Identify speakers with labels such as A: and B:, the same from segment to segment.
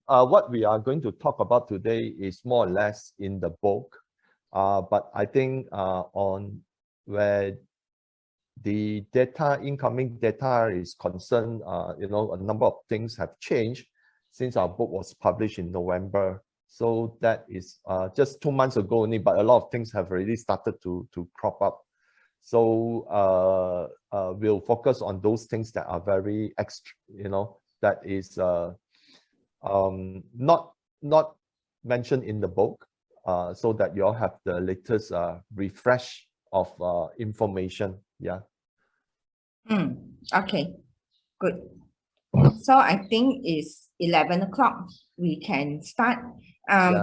A: what we are going to talk about today is more or less in the book, but I think on where the data, incoming data is concerned, you know, a number of things have changed since our book was published in November. So that is just 2 months ago only, but a lot of things have already started to crop up. So we'll focus on those things that are very extra, you know, that is not mentioned in the book, so that you all have the latest refresh of information. Yeah.
B: Okay, good. So I think it's 11 o'clock. We can start.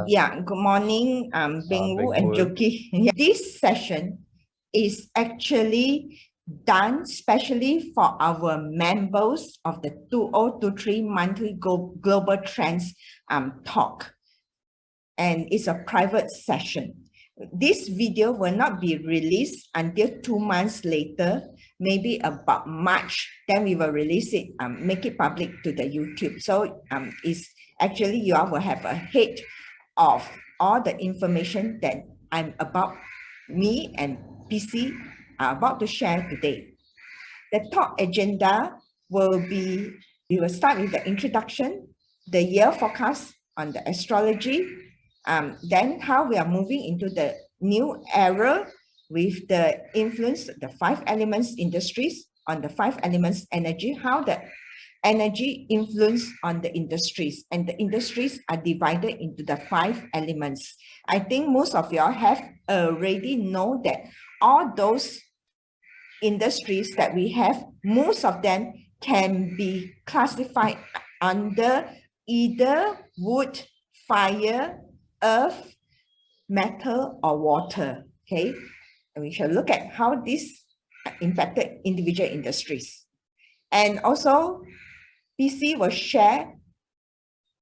B: Yeah, good morning, Beng Wu and Joki. This session is actually done specially for our members of the 2023 monthly global trends talk, and it's a private session. This video will not be released until 2 months later, maybe about March. Then we will release it, make it public to the YouTube. So it's actually you all will have a head of all the information that me and PC are about to share today. The talk agenda will be, we will start with the introduction, the year forecast on the astrology, then how we are moving into the new era with the influence, the 5 elements industries on the 5 elements energy, how the energy influence on the industries, and the industries are divided into the 5 elements. I think most of you all have already know that all those industries that we have, most of them can be classified under either wood, fire, earth, metal, or water. Okay, and we shall look at how this impacted individual industries. And also, PC will share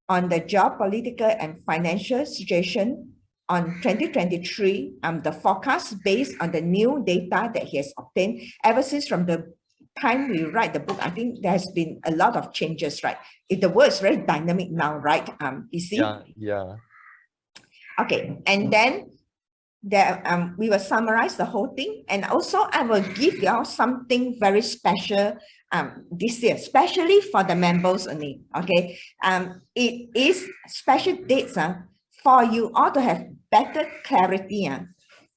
B: on the geopolitical and financial situation on 2023, the forecast based on the new data that he has obtained ever since from the time we write the book. I think there has been a lot of changes, right? The world is very dynamic now, right? PC?
A: Yeah.
B: Okay, and then there, we will summarize the whole thing, and also I will give you all something very special this year, especially for the members only. Okay, it is special dates for you all to have better clarity,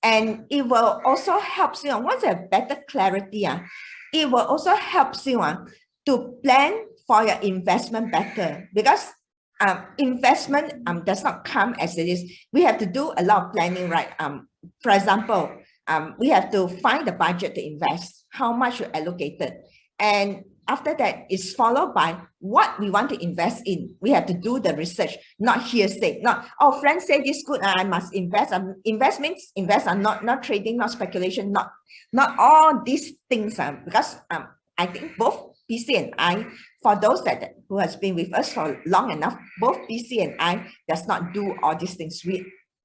B: and it will also help you. Once you have better clarity, it will also help you to plan for your investment better, because investment does not come as it is. We have to do a lot of planning, right? For example, we have to find the budget to invest, how much we allocated, and after that is followed by what we want to invest in. We have to do the research, not hearsay, not, oh, friends say this good, I must invest. Investments, invest are not trading, not speculation, not all these things. Because I think both PC and I, for those who has been with us for long enough, both PC and I does not do all these things.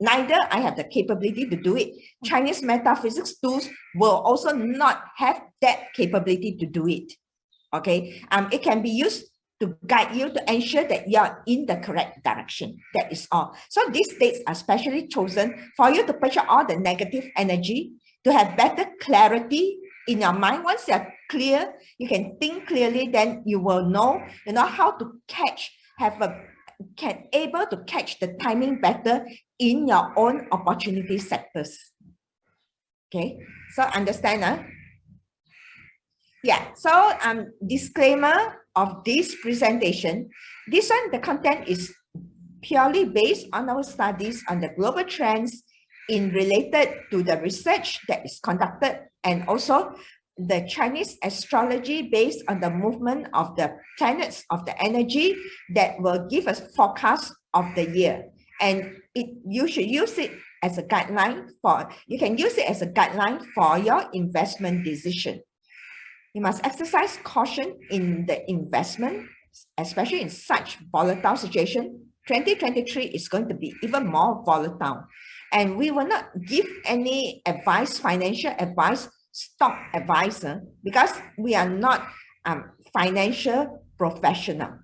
B: Neither I have the capability to do it. Chinese metaphysics tools will also not have that capability to do it. Okay, it can be used to guide you to ensure that you're in the correct direction. That is all. So these dates are specially chosen for you to purge all the negative energy, to have better clarity in your mind. Once you're clear, you can think clearly, then you will know, how to catch, able to catch the timing better in your own opportunity sectors. Okay, so understand, Yeah, so disclaimer of this presentation. This one, the content is purely based on our studies on the global trends in related to the research that is conducted, and also the Chinese astrology based on the movement of the planets of the energy that will give us forecast of the year. And you should use it as a guideline you can use it as a guideline for your investment decision. You must exercise caution in the investment, especially in such volatile situation. 2023 is going to be even more volatile. And we will not give any advice, financial advice, stock advice, because we are not financial professional.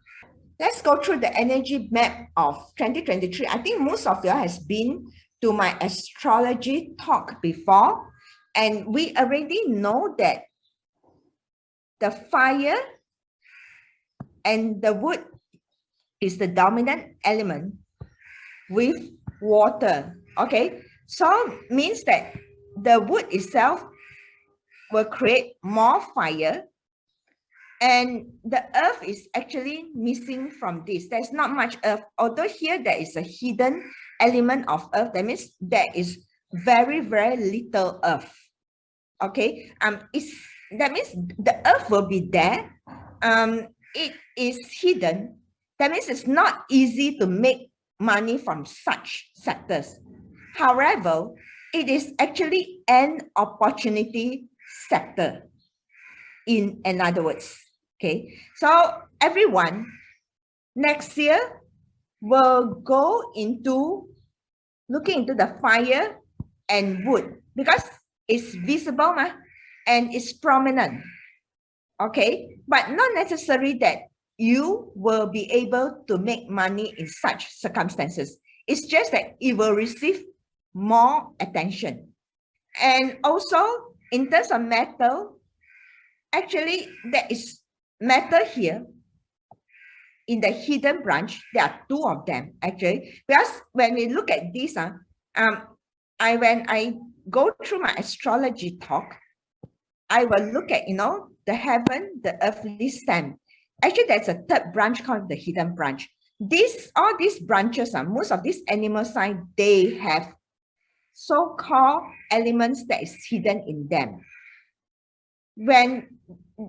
B: let's go through the energy map of 2023. I think most of you has been to my astrology talk before, and we already know that the fire and the wood is the dominant element with water. Okay, so means that the wood itself will create more fire, and the earth is actually missing from this. There's not much earth, although here there is a hidden element of earth. That means there is very, very little earth. Okay, that means the earth will be there. It is hidden. That means it's not easy to make money from such sectors. However, it is actually an opportunity sector, in other words. Okay, so everyone next year will go into looking into the fire and wood because it's visible and it's prominent. Okay, but not necessary that you will be able to make money in such circumstances. It's just that it will receive more attention. And also in terms of metal, actually there is metal here in the hidden branch. There are two of them actually, because when we look at this, when I go through my astrology talk, I will look at, the heaven, the earthly sand. Actually, there's a third branch called the hidden branch. All these branches, most of these animal signs, they have so-called elements that is hidden in them. When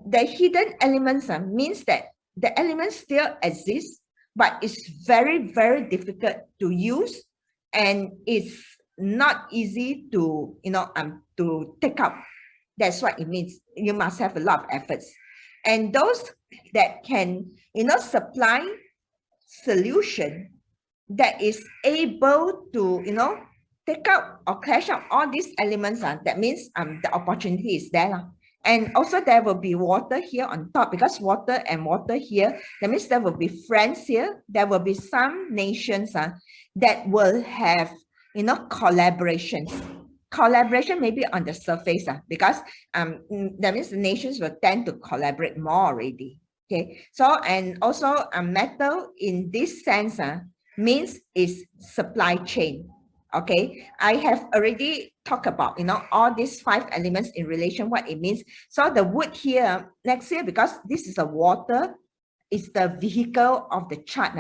B: the hidden elements means that the elements still exist, but it's very, very difficult to use, and it's not easy to, to take up. That's what it means. You must have a lot of efforts. And those that can, supply solution that is able to, take out or clash out all these elements, that means the opportunity is there. And also there will be water here on top, because water and water here, that means there will be friends here. There will be some nations that will have, collaborations. Collaboration maybe on the surface, because that means the nations will tend to collaborate more already. Okay, so and also metal in this sense means is supply chain. Okay, I have already talked about all these 5 elements in relation what it means. So the wood here next year, because this is a water, is the vehicle of the chart,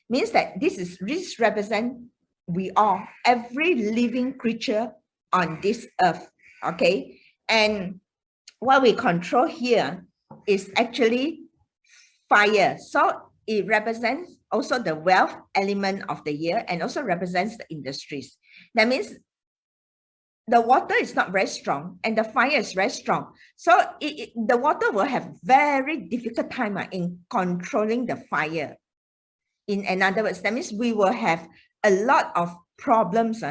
B: means that this represent we are every living creature on this earth. Okay, and what we control here is actually fire. So it represents also the wealth element of the year, and also represents the industries. That means the water is not very strong and the fire is very strong. So the water will have very difficult time in controlling the fire. In other words, that means we will have a lot of problems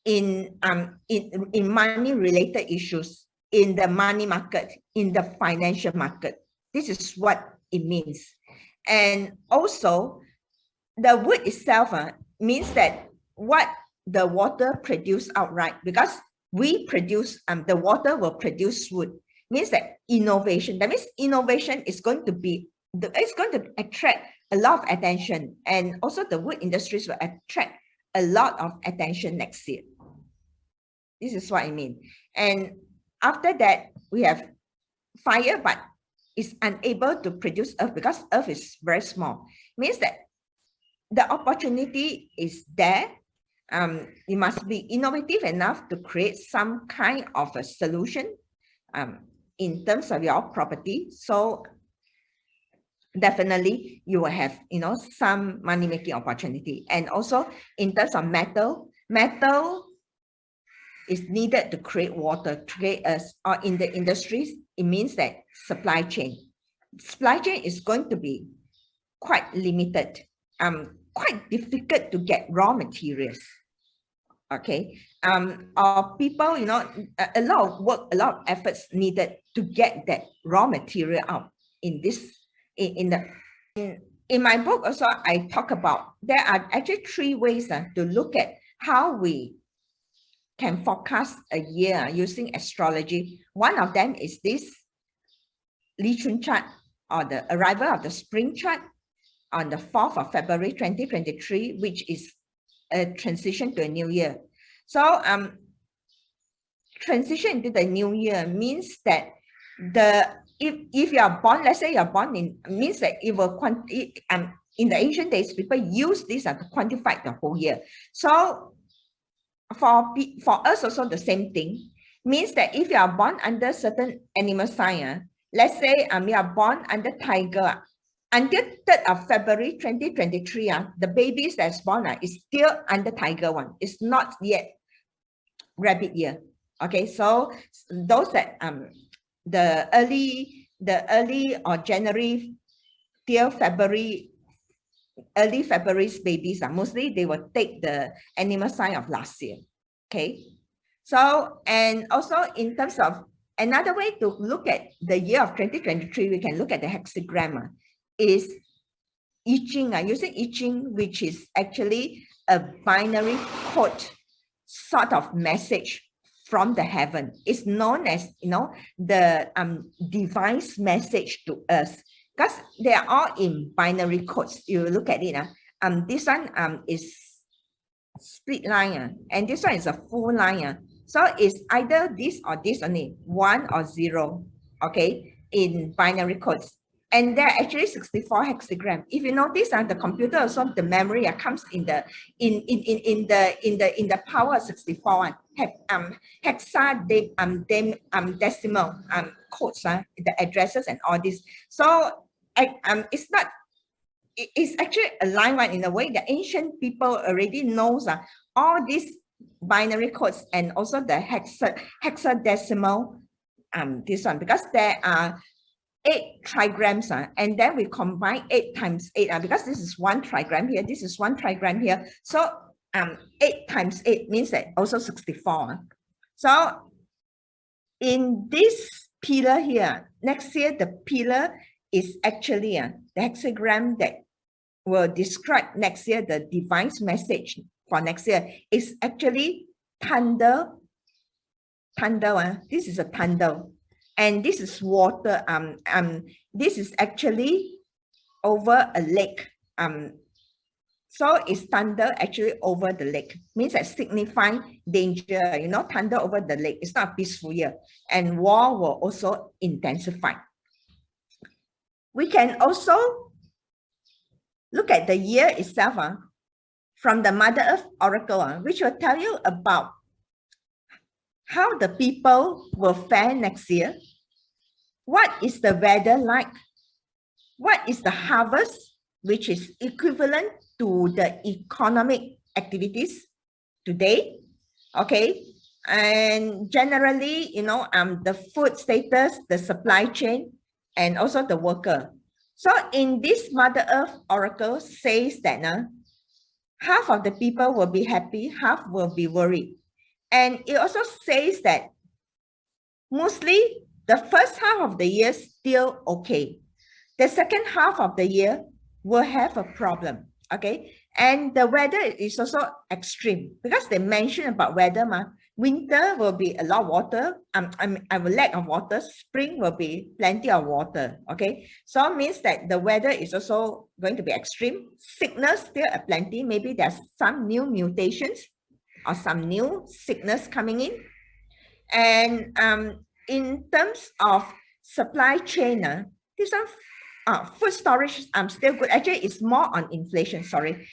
B: in money related issues, in the money market, in the financial market. This is what it means. And also the wood itself means that what the water produce outright, because we produce the water will produce wood, means that innovation. That means innovation is going to be it's going to attract a lot of attention, and also the wood industries will attract a lot of attention next year. This is what I mean. And after that, we have fire, but is unable to produce earth because earth is very small. Means that the opportunity is there. You must be innovative enough to create some kind of a solution in terms of your property. So definitely you will have some money making opportunity. And also in terms of metal is needed to create water, to create us, or in the industries, it means that supply chain is going to be quite limited, quite difficult to get raw materials. Okay, or people, a lot of work, a lot of efforts needed to get that raw material out in this, in in my book also, I talk about, there are actually 3 ways to look at how we can forecast a year using astrology. One of them is this Li Chun chart, or the arrival of the spring chart on the 4th of February 2023, which is a transition to a new year. So transition into the new year means that if you are born, let's say you're born in, means that it will in the ancient days, people use this to quantify the whole year. So for us also the same thing, means that if you are born under certain animal sign, let's say you are born under tiger, until 3rd of February 2023, the babies that's born is still under tiger one. It's not yet rabbit year. Okay, so those that the early or January till February, early February's babies, mostly they will take the animal sign of last year. Okay, so, and also in terms of another way to look at the year of 2023, we can look at the hexagram, is I Ching, using I Ching, which is actually a binary code sort of message from the heaven. It's known as, the device message to us, because they are all in binary codes. You look at it, this one is split line, and this one is a full line. So it's either this or this only, 1 or 0, okay, in binary codes. And there are actually 64 hexagram. If you notice, the computer also, the memory comes in the power 64 one. Decimal codes, the addresses and all this. So it's not. It's actually a line one in a way. The ancient people already knows all these binary codes and also the hexadecimal this one, because there are 8 trigrams, and then we combine 8 times 8, because this is 1 trigram here, this is 1 trigram here. So 8 times 8 means that also 64. So in this pillar here, next year, the pillar is actually the hexagram that will describe next year, the device message for next year is actually thunder. This is a thunder. And this is water. This is actually over a lake. So it's thunder actually over the lake. Means that signifying danger. Thunder over the lake. It's not a peaceful year. And war will also intensify. We can also look at the year itself from the Mother Earth Oracle, which will tell you about how the people will fare next year. What is the weather like? What is the harvest, which is equivalent to the economic activities today? Okay, and generally, the food status, the supply chain, and also the worker. So in this Mother Earth Oracle says that half of the people will be happy, half will be worried. And it also says that mostly the first half of the year still okay. The second half of the year will have a problem, okay? And the weather is also extreme, because they mention about weather, winter will be a lot of water, I will lack of water, spring will be plenty of water, okay? So it means that the weather is also going to be extreme. Sickness still plenty, maybe there's some new mutations or some new sickness coming in. And in terms of supply chain, this one, food storage still good. Actually, it's more on inflation, sorry.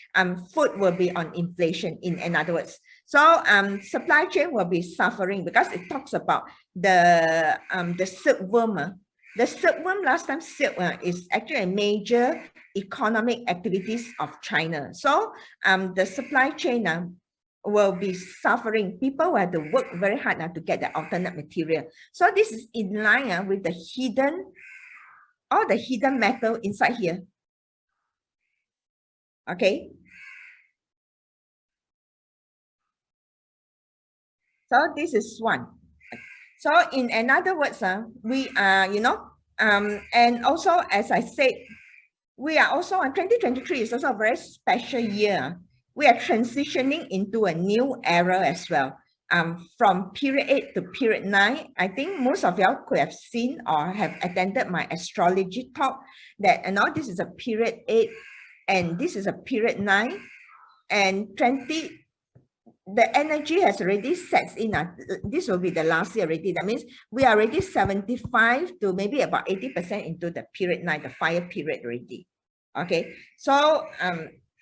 B: Food will be on inflation, in other words. So supply chain will be suffering, because it talks about the silkworm. The silkworm, last time, silk is actually a major economic activities of China. So the supply chain will be suffering. People will have to work very hard to get the alternate material. So this is in line with the hidden, all the hidden metal inside here. Okay. So this is one. So in another words, we are, and also, as I said, we are also on 2023 is also a very special year. We are transitioning into a new era as well. From period 8 to period 9, I think most of y'all could have seen or have attended my astrology talk that now this is a period 8 and this is a period 9 and the energy has already set in. This will be the last year already. That means we are already 75 to maybe about 80% into the period 9, the fire period already. Okay, so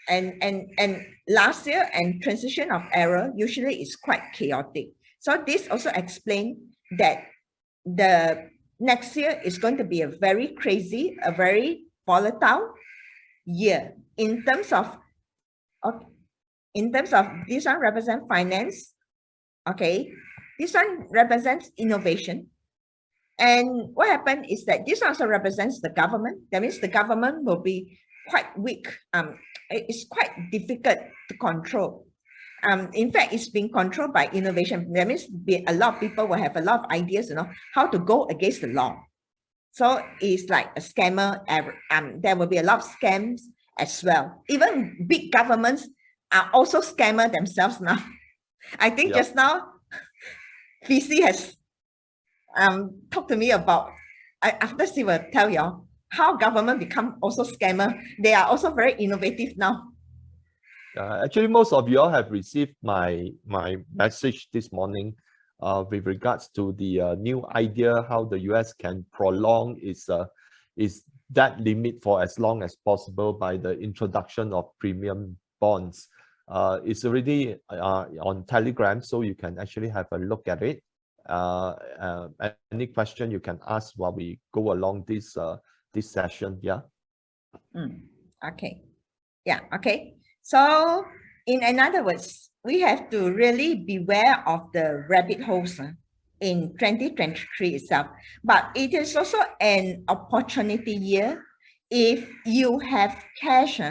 B: and last year and transition of era usually is quite chaotic. So this also explains that the next year is going to be a very crazy, a very volatile year in terms of this one represents finance. Okay, this one represents innovation. And what happened is that this also represents the government. That means the government will be quite weak. It's quite difficult to control. In fact, it's being controlled by innovation. That means a lot of people will have a lot of ideas, how to go against the law. So it's like a scammer. There will be a lot of scams as well. Even big governments are also scammer themselves now. I think just now, VC has talked to me about, after she will tell you how government become also scammer. They are also very innovative now.
A: Actually, most of you all have received my message this morning with regards to the new idea how the US can prolong its debt limit for as long as possible by the introduction of premium bonds. It's already on Telegram, so you can actually have a look at it. Any question you can ask while we go along this session.
B: Okay. Okay. So in other words, we have to really beware of the rabbit holes in 2023 itself. But it is also an opportunity year. If you have cash,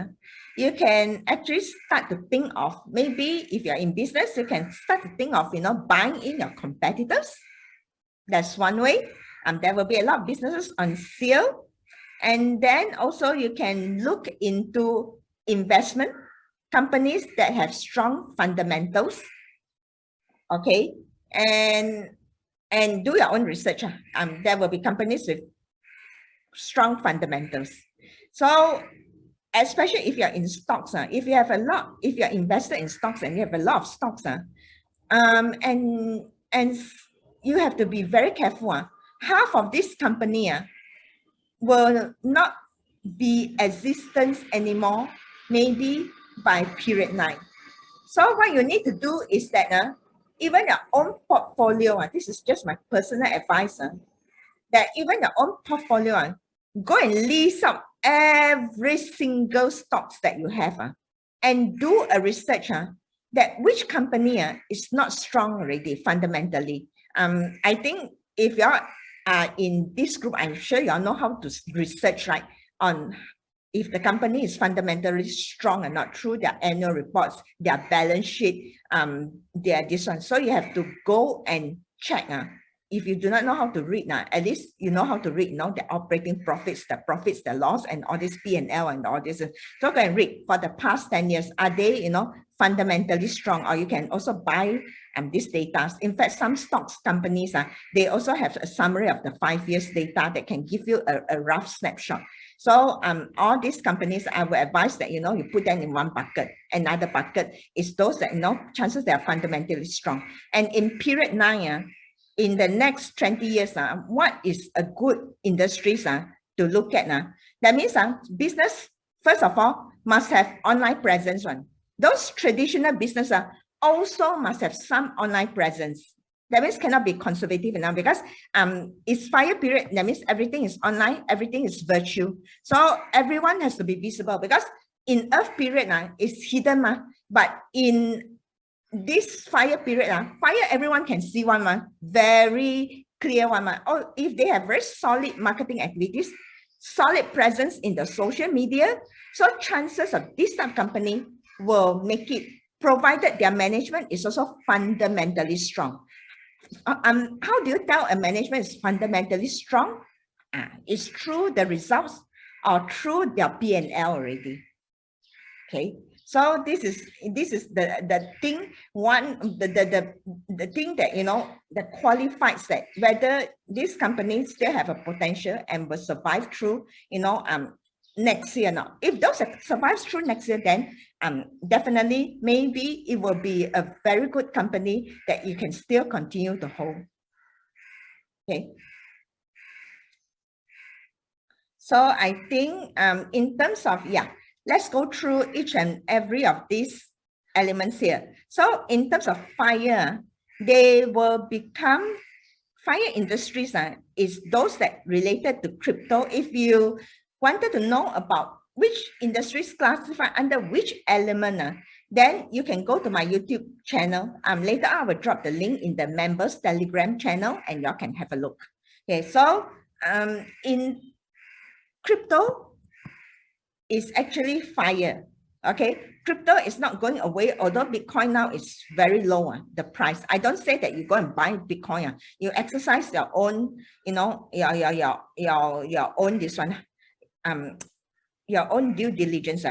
B: you can actually start to think of, maybe if you're in business, you can start to think of, buying in your competitors. That's one way. There will be a lot of businesses on sale. And then also you can look into investment companies that have strong fundamentals. Okay. And do your own research. There will be companies with strong fundamentals. So especially if you're in stocks, if you're invested in stocks and you have a lot of stocks, and you have to be very careful. Half of this company will not be existence anymore, maybe by period 9. So what you need to do is that even your own portfolio, this is just my personal advice, that even your own portfolio, go and list out every single stocks that you have and do a research that which company is not strong already fundamentally. I think if you are in this group, I'm sure you all know how to research, right, on if the company is fundamentally strong or not through their annual reports, their balance sheet, their this one. So you have to go and check. If you do not know how to read, at least you know how to read, the operating profits, the loss, and all this P&L and all this. So go and read for the past 10 years. Are they, fundamentally strong? Or you can also buy these data. In fact, some stocks companies, they also have a summary of the 5 years data that can give you a rough snapshot. So all these companies, I would advise that, you put them in one bucket. Another bucket is those that, chances they are fundamentally strong. And in period 9, in the next 20 years, what is a good industries to look at? That means business, first of all, must have online presence. Those traditional business also must have some online presence. That means cannot be conservative enough because it's fire period. That means everything is online, everything is virtual. So everyone has to be visible because in earth period, it's hidden. But in this fire period, fire everyone can see one, very clear one. Or if they have very solid marketing activities, solid presence in the social media, so chances of this type of company will make it, provided their management is also fundamentally strong. How do you tell a management is fundamentally strong? It's through the results or through their P&L already. Okay, so this is the thing, the thing that, you know, that qualifies that whether these companies still have a potential and will survive through, you know, next year. Now if those survive through next year, then definitely maybe it will be a very good company that you can still continue to hold. Okay, so I think in terms of, yeah, let's go through each and every of these elements here. So in terms of fire, they will become fire industries is those that related to crypto. If you wanted to know about which industries classify under which element, then you can go to my YouTube channel. Later I will drop the link in the members Telegram channel and y'all can have a look. Okay, so in crypto is actually fire. Okay, crypto is not going away, although Bitcoin now is very low, the price. I don't say that you go and buy Bitcoin. You exercise your own, you know, your own this one, your own due diligence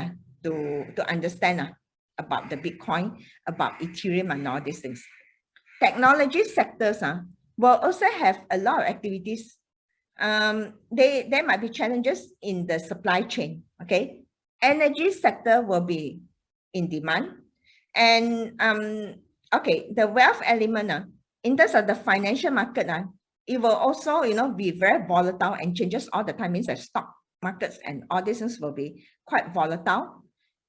B: to understand about the Bitcoin, about Ethereum and all these things. Technology sectors will also have a lot of activities. There might be challenges in the supply chain. Okay, energy sector will be in demand, and okay, the wealth element in terms of the financial market it will also, you know, be very volatile and changes all the time. Means that stock markets and all these things will be quite volatile,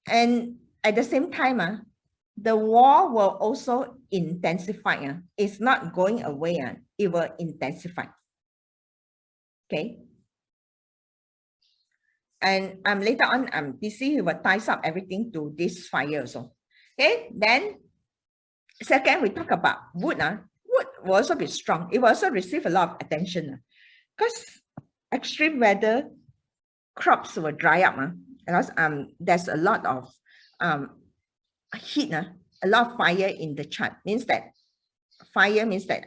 B: and at the same time the war will also intensify. It's not going away. It will intensify. Okay, and later on DC will ties up everything to this fire also. Okay, then second we talk about wood. Wood will also be strong. It will also receive a lot of attention because extreme weather, crops will dry up because there's a lot of heat, a lot of fire in the chart. Means that fire means that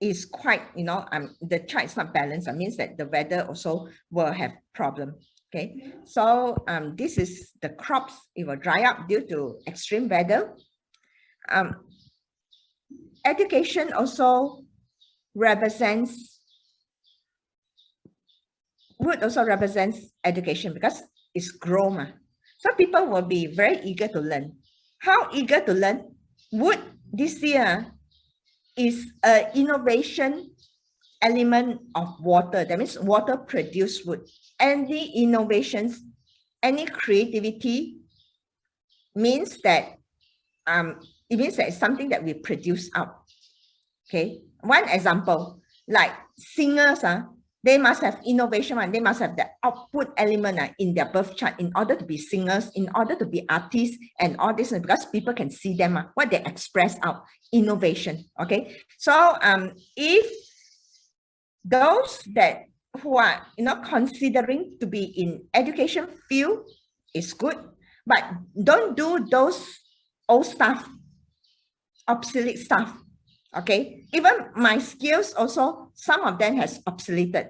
B: is quite, you know, the chart is not balanced. It means that the weather also will have problem. Okay, so this is the crops. It will dry up due to extreme weather. Education also represents, wood also represents education because it's grown. So people will be very eager to learn. How eager to learn? Wood this year is an innovation element of water. That means water produced wood. Any innovations, any creativity means that it means that it's something that we produce out. Okay, one example, like singers, they must have innovation and they must have the output element in their birth chart in order to be singers, in order to be artists and all this, because people can see them, what they express out, innovation. Okay, so if those that who are, you know, considering to be in education field is good, but don't do those old stuff, obsolete stuff. Okay, even my skills also, some of them has obsoleted.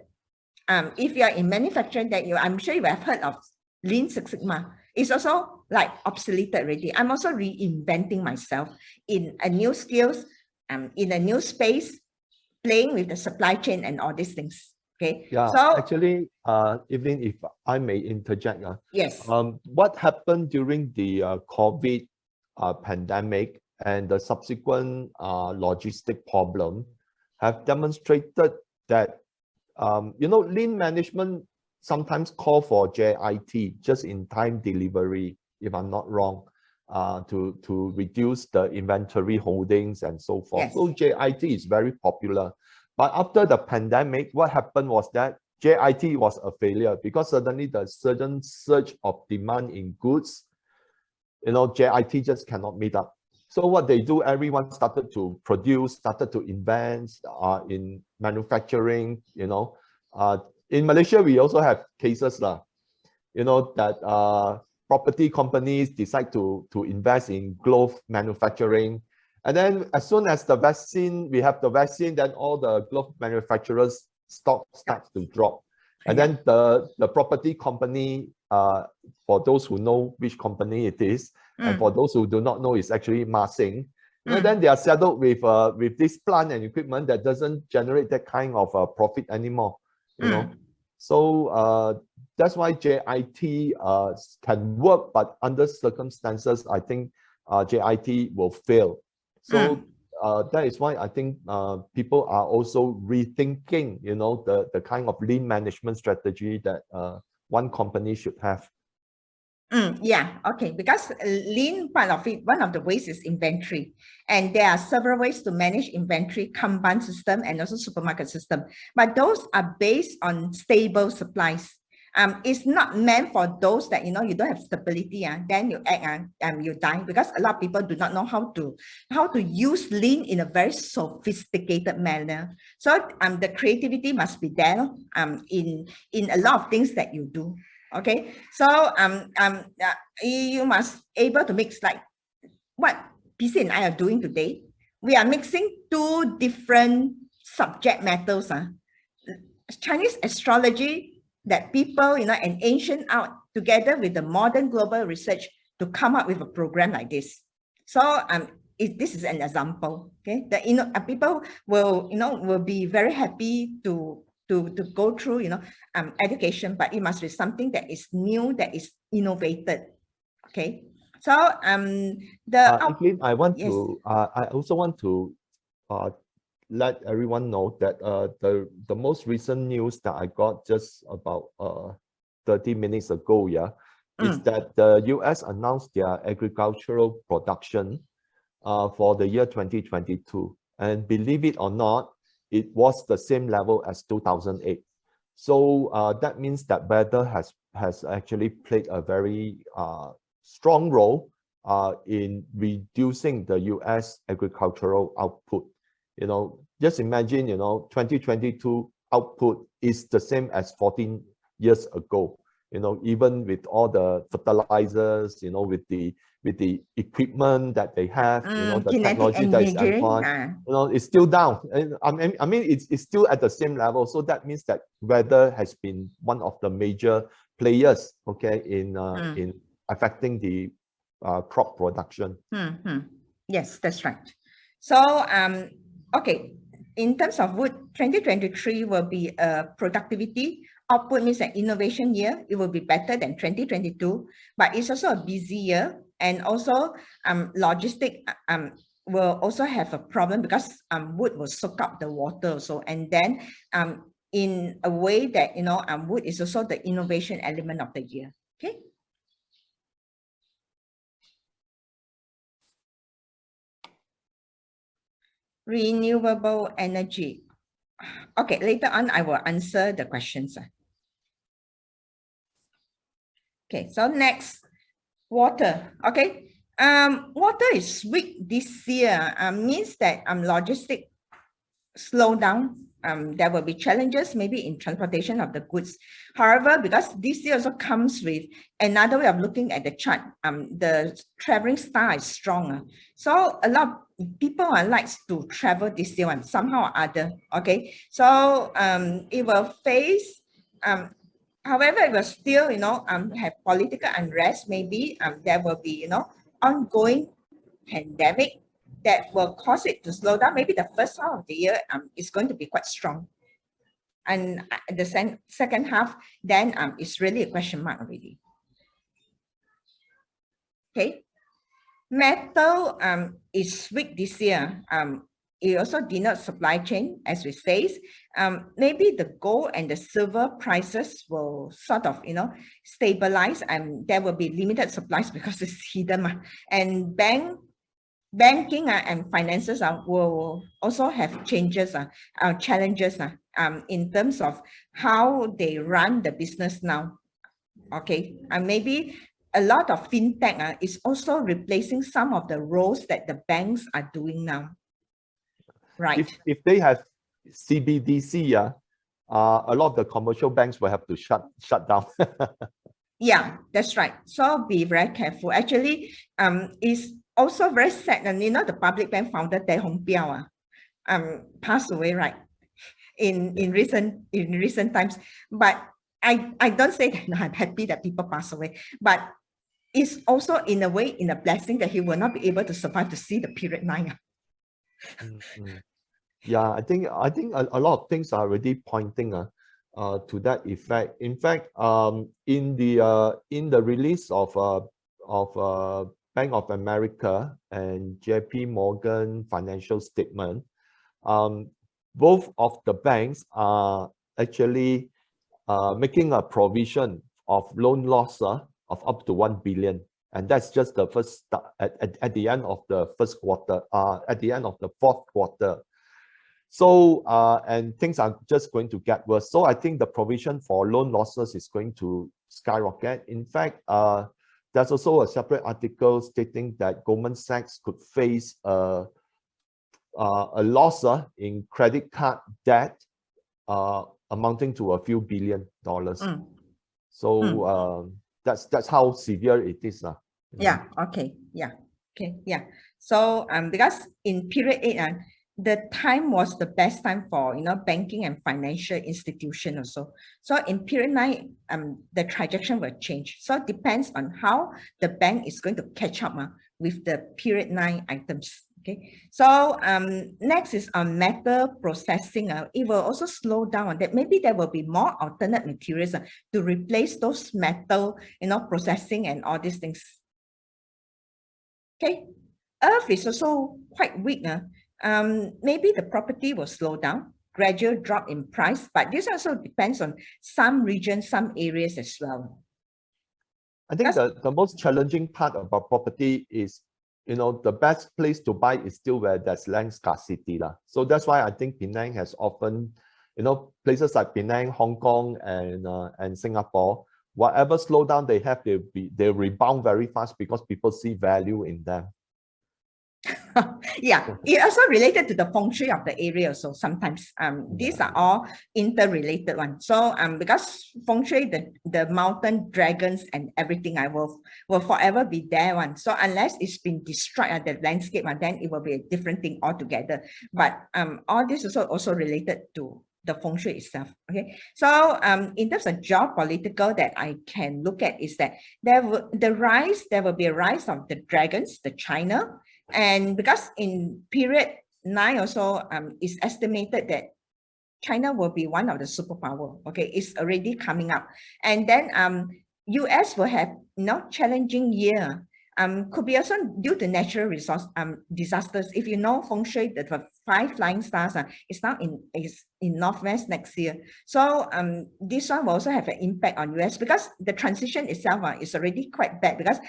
B: If you are in manufacturing, that I'm sure you have heard of Lean Six Sigma. It's also like obsoleted already. I'm also reinventing myself in a new skills, in a new space, playing with the supply chain and all these things. Okay.
A: Yeah. So actually, Evelyn, if I may interject,
B: yes.
A: What happened during the COVID pandemic and the subsequent logistic problem have demonstrated that, you know, lean management sometimes call for JIT, just in time delivery, if I'm not wrong, to reduce the inventory holdings and so forth. Yes. So JIT is very popular. But after the pandemic, what happened was that JIT was a failure because suddenly the sudden surge of demand in goods, you know, JIT just cannot meet up. So what they do, everyone started to produce, started to invest in manufacturing, you know. In Malaysia, we also have cases, you know, that property companies decide to invest in glove manufacturing. And then as soon as the vaccine, we have the vaccine, then all the glove manufacturers stock starts to drop. And then the property company, for those who know which company it is, and for those who do not know, it's actually Marsing. And then they are saddled with this plant and equipment that doesn't generate that kind of profit anymore, you know. So that's why JIT can work, but under circumstances, I think JIT will fail. So that is why I think people are also rethinking, you know, the kind of lean management strategy that one company should have.
B: Yeah, okay, because lean part of it, one of the ways is inventory. And there are several ways to manage inventory, Kanban system and also supermarket system. But those are based on stable supplies. It's not meant for those that, you know, you don't have stability, then you act and you die, because a lot of people do not know how to use lean in a very sophisticated manner. So the creativity must be there in a lot of things that you do. Okay, so you must able to mix, like what PC and I are doing today. We are mixing two different subject matters. Chinese astrology that people, you know, and ancient art together with the modern global research to come up with a program like this. So this is an example. Okay, that people will be very happy to go through, you know, education, but it must be something that is new, that is innovated. Okay, so
A: Evelyn, I also want to let everyone know that the most recent news that I got just about 30 minutes ago, is that the US announced their agricultural production for the year 2022, and believe it or not, it was the same level as 2008. So that means that weather has actually played a very strong role in reducing the US agricultural output. You know, just imagine, you know, 2022 output is the same as 14 years ago. You know, even with all the fertilizers, you know, with the equipment that they have, you know, the technology that is advanced, you know, it's still down. And I mean, it's still at the same level. So that means that weather has been one of the major players, okay, in affecting the crop production.
B: Yes, that's right. So okay, in terms of wood, 2023 will be a productivity output, means an innovation year. It will be better than 2022, but it's also a busy year. And also logistic will also have a problem, because wood will soak up the water. So, and then in a way that, you know, wood is also the innovation element of the year. Okay. Renewable energy. Okay, later on I will answer the questions. Okay, so next, water. Okay, water is weak this year. Means that logistic slow down. There will be challenges maybe in transportation of the goods. However, because this year also comes with another way of looking at the chart, the traveling style is strong. So a lot of people likes to travel this year and somehow or other. Okay, so it will face, however, it will still, you know, have political unrest. Maybe there will be, you know, ongoing pandemic that will cause it to slow down. Maybe the first half of the year is going to be quite strong, and the second half, then it's really a question mark already. Okay, metal is weak this year. It also denotes supply chain, as we say. Maybe the gold and the silver prices will sort of, you know, stabilize, and there will be limited supplies because it's hidden. And banking and finances will also have changes, challenges in terms of how they run the business now. Okay, and maybe a lot of fintech is also replacing some of the roles that the banks are doing now. Right.
A: If they have CBDC, a lot of the commercial banks will have to shut down.
B: Yeah, that's right. So be very careful. Actually, it's also very sad, and you know, the public bank founder Tay Hong Piao passed away, right, in recent times. But I don't say that I'm happy that people pass away, but it's also in a way in a blessing that he will not be able to survive to see the period 9.
A: Yeah, I think a lot of things are already pointing to that effect. In fact, in the release of Bank of America and JP Morgan financial statement, both of the banks are actually making a provision of loan loss of up to 1 billion. And that's just the first at the end of the first quarter, at the end of the fourth quarter. So, and things are just going to get worse. So I think the provision for loan losses is going to skyrocket. In fact, there's also a separate article stating that Goldman Sachs could face a loss in credit card debt amounting to a few $billion. So that's how severe it is.
B: Yeah, okay, yeah, okay, yeah. So because in period 8, the time was the best time for banking and financial institution also. So in period 9, the trajectory will change. So it depends on how the bank is going to catch up with the period 9 items. Okay, so next is on metal processing. It will also slow down on that. Maybe there will be more alternate materials to replace those metal, processing and all these things. Okay, Earth is also quite weak. Maybe the property will slow down, gradual drop in price, but this also depends on some regions, some areas as well.
A: I think the most challenging part about property is, the best place to buy is still where there's land scarcity. So that's why I think Penang has often, places like Penang, Hong Kong, and Singapore, whatever slowdown they have, they rebound very fast because people see value in them.
B: Yeah, it also related to the feng shui of the area. So sometimes these are all interrelated ones. So because feng shui, the mountain dragons and everything will forever be there one. So unless it's been destroyed the landscape, then it will be a different thing altogether. But all this is also related to the feng shui itself. Okay, so in terms of geopolitical that I can look at is that there will be a rise of the dragons, the China. And because in period 9 also, it's estimated that China will be one of the superpower. Okay, it's already coming up. And then US will have challenging year. Could be also due to natural resource disasters. If you know feng shui, the 5 flying stars is now in northwest next year. So this one will also have an impact on US because the transition itself is already quite bad because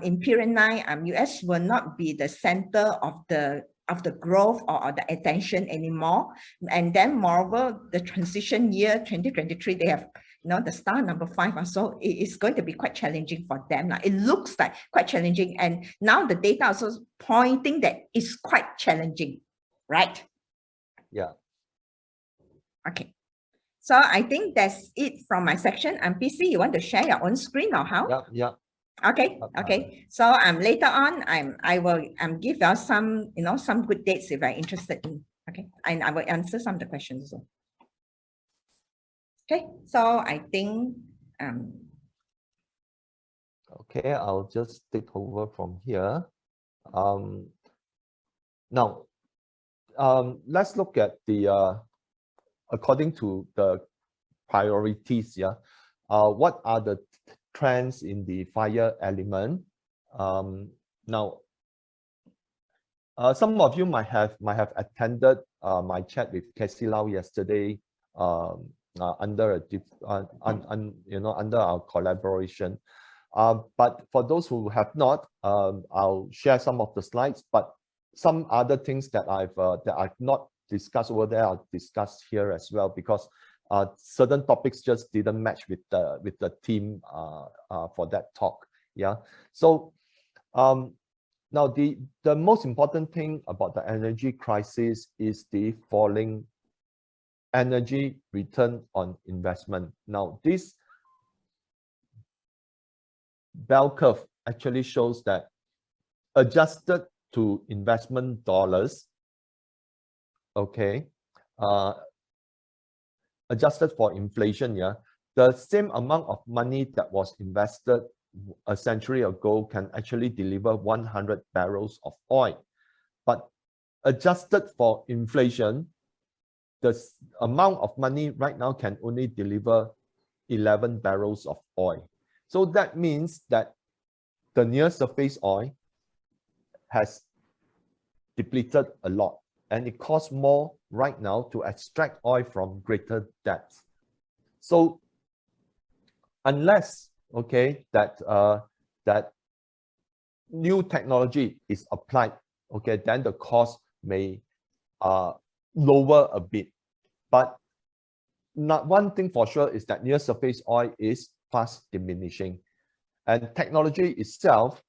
B: in period 9, US will not be the center of the growth or the attention anymore. And then moreover, the transition year 2023, they have the star number 5, so it is going to be quite challenging for them. It looks like quite challenging, and now the data also pointing that it's quite challenging, right?
A: Yeah.
B: Okay, so I think that's it from my section. PC, you want to share your own screen or how?
A: Yeah.
B: Okay. So later on, I will give you some some good dates if you're interested in. Okay, and I will answer some of the questions also. Okay, so I think
A: okay, I'll just take over from here. Now let's look at the according to the priorities. What are the trends in the fire element? Now some of you might have attended my chat with Cassie Lau yesterday under under our collaboration. But for those who have not, I'll share some of the slides. But some other things that I've not discussed over there, I'll discuss here as well because certain topics just didn't match with the theme for that talk. Yeah. So now the most important thing about the energy crisis is the falling energy return on investment. Now this bell curve actually shows that adjusted to investment dollars, okay, adjusted for inflation, the same amount of money that was invested a century ago can actually deliver 100 barrels of oil. But adjusted for inflation, the amount of money right now can only deliver 11 barrels of oil. So that means that the near surface oil has depleted a lot, and it costs more right now to extract oil from greater depths. So unless, okay, that new technology is applied, okay, then the cost may lower a bit. But not one thing for sure is that near surface oil is fast diminishing, and technology itself,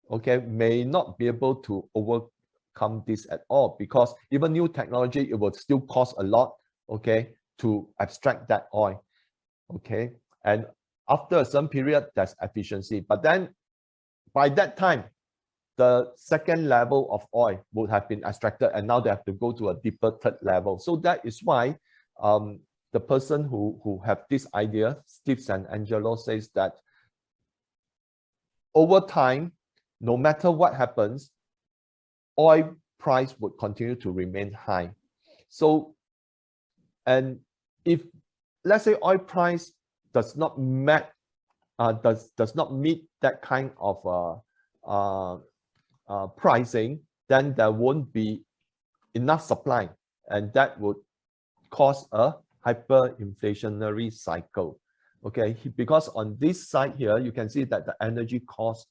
A: okay, may not be able to overcome this at all, because even new technology, it will still cost a lot, okay, to extract that oil, okay. And after a certain period, there's efficiency, but then by that time, the second level of oil would have been extracted, and now they have to go to a deeper third level. So that is why the person who have this idea, Steve Sanangelo, says that over time, no matter what happens, oil price would continue to remain high. So, and if, let's say, oil price does not meet that kind of pricing, then there won't be enough supply, and that would cause a hyperinflationary cycle. Okay, because on this side here, you can see that the energy cost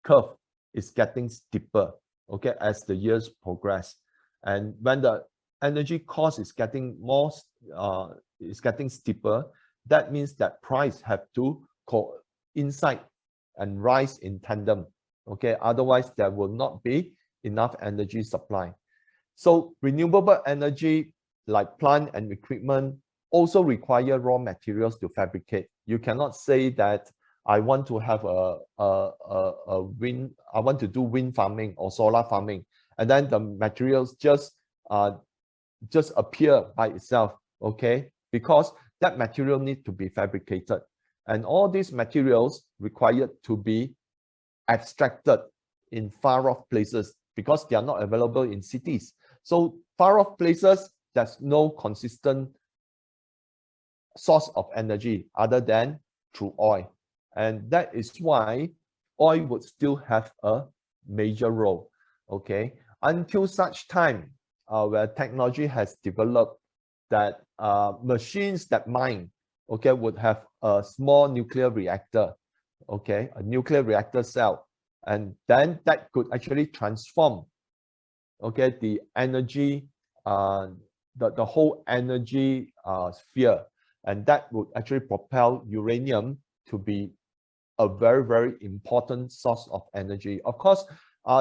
A: curve is getting steeper, okay, as the years progress. And when the energy cost is getting steeper, that means that price have to coincide and rise in tandem, okay, otherwise there will not be enough energy supply. So renewable energy, like plant and equipment, also require raw materials to fabricate. You cannot say that I want to have I want to do wind farming or solar farming, and then the materials just appear by itself, okay, because that material needs to be fabricated, and all these materials required to be extracted in far off places because they are not available in cities. So far off places, there's no consistent source of energy other than through oil, and that is why oil would still have a major role, okay, until such time where technology has developed that machines that mine, okay, would have a small nuclear reactor, okay, a nuclear reactor cell, and then that could actually transform, okay, the energy, the whole energy sphere, and that would actually propel uranium to be a very, very important source of energy. Of course,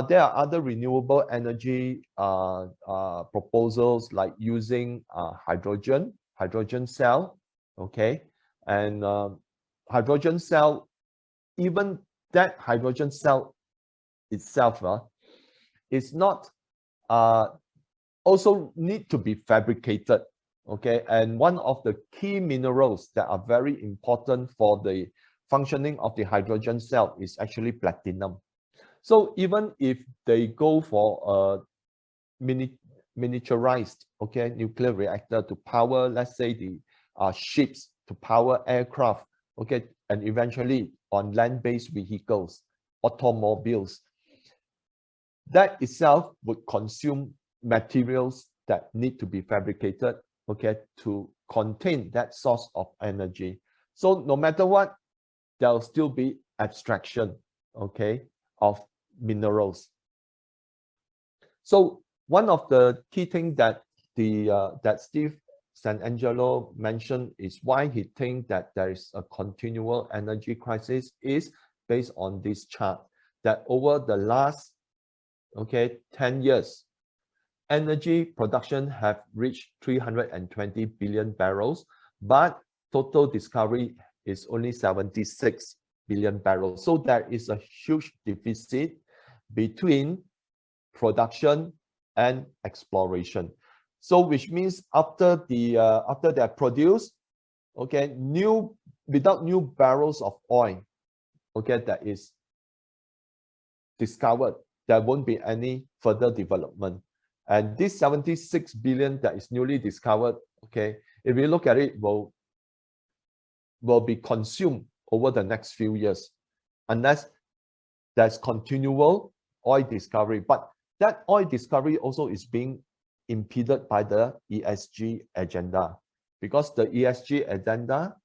A: there are other renewable energy proposals, like using hydrogen cell, okay, and hydrogen cell, even that hydrogen cell itself is not also need to be fabricated, okay, and one of the key minerals that are very important for the functioning of the hydrogen cell is actually platinum. So even if they go for a miniaturized, okay, nuclear reactor to power, let's say, the ships, to power aircraft, okay, and eventually on land-based vehicles, automobiles, that itself would consume materials that need to be fabricated, okay, to contain that source of energy. So no matter what, there'll still be abstraction, okay, of minerals. So one of the key things that that Steve Sanangelo mentioned is why he thinks that there is a continual energy crisis is based on this chart, that over the last, okay, 10 years, energy production have reached 320 billion barrels, but total discovery is only 76 billion barrels. So there is a huge deficit between production and exploration. So which means after they're produced, okay, without new barrels of oil, okay, that is discovered, there won't be any further development. And this 76 billion that is newly discovered, okay, if you look at it, will be consumed over the next few years, unless there's continual oil discovery. But that oil discovery also is being impeded by the ESG agenda, because the ESG agenda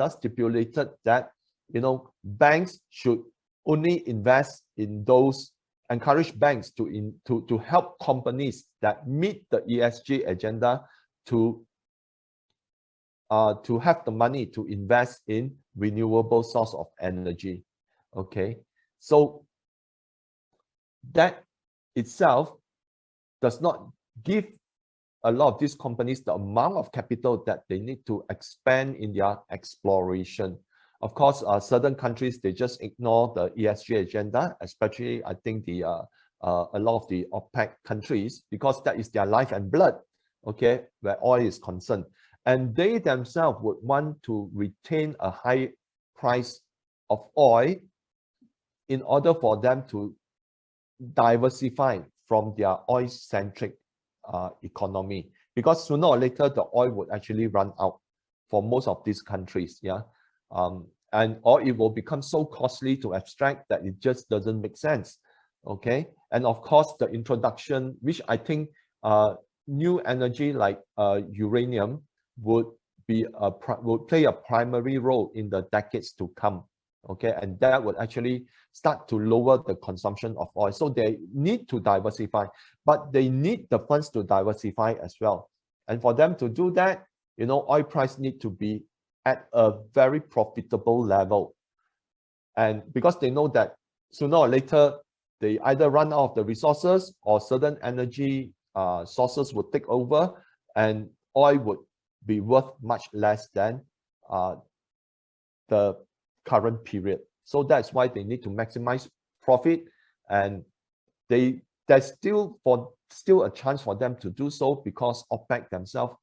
A: stipulated that, you know, banks should only invest in those, encourage banks to help companies that meet the ESG agenda to have the money to invest in renewable source of energy. Okay, so that itself does not give a lot of these companies the amount of capital that they need to expand in their exploration. Of course, certain countries, they just ignore the ESG agenda, especially I think a lot of the OPEC countries, because that is their life and blood, okay, where oil is concerned. And they themselves would want to retain a high price of oil in order for them to diversify from their oil-centric economy, because sooner or later the oil would actually run out for most of these countries, yeah, or it will become so costly to extract that it just doesn't make sense. Okay, and of course the introduction, which I think new energy like uranium would play a primary role in the decades to come. Okay, and that would actually start to lower the consumption of oil. So they need to diversify, but they need the funds to diversify as well. And for them to do that, you know, oil price need to be at a very profitable level. And because they know that sooner or later, they either run out of the resources or certain energy sources would take over, and oil would be worth much less than the current period. So that's why they need to maximize profit, and there's still a chance for them to do so, because OPEC themselves,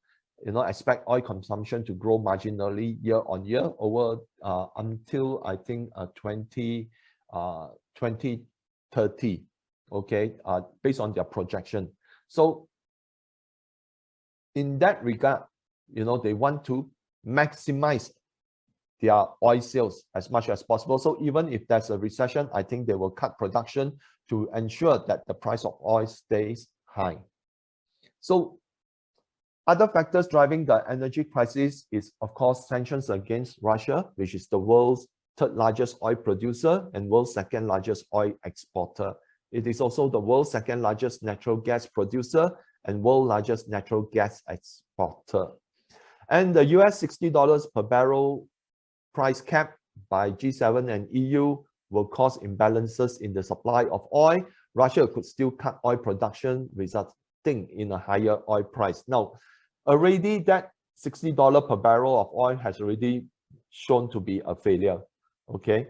A: you know, expect oil consumption to grow marginally year on year over until I think 2030, okay, based on their projection. So in that regard, you know, they want to maximize their oil sales as much as possible. So even if there's a recession, I think they will cut production to ensure that the price of oil stays high. So other factors driving the energy crisis is, of course, sanctions against Russia, which is the world's third largest oil producer and world's second largest oil exporter. It is also the world's second largest natural gas producer and world's largest natural gas exporter. And the US $60 per barrel price cap by G7 and EU will cause imbalances in the supply of oil. Russia could still cut oil production, resulting in a higher oil price. Now, already that $60 per barrel of oil has already shown to be a failure, okay?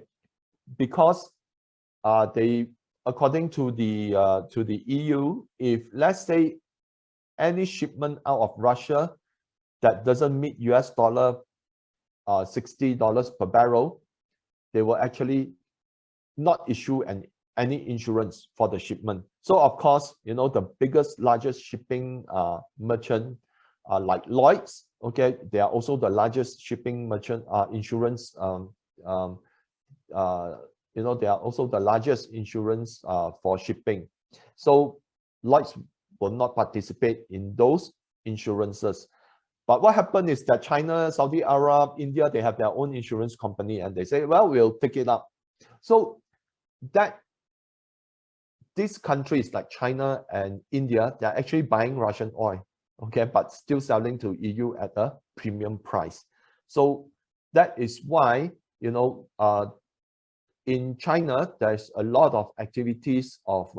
A: Because according to the EU, if let's say any shipment out of Russia that doesn't meet US dollar $60 per barrel, they will actually not issue any insurance for the shipment. So of course, you know, the largest shipping merchant like Lloyd's, okay, they are also the largest shipping merchant insurance. You know, they are also the largest insurance for shipping. So Lloyd's will not participate in those insurances. But what happened is that China, Saudi Arab, India, they have their own insurance company, and they say, well, we'll take it up. So that these countries like China and India, they're actually buying Russian oil, okay, but still selling to EU at a premium price. So that is why, you know, in China, there's a lot of activities of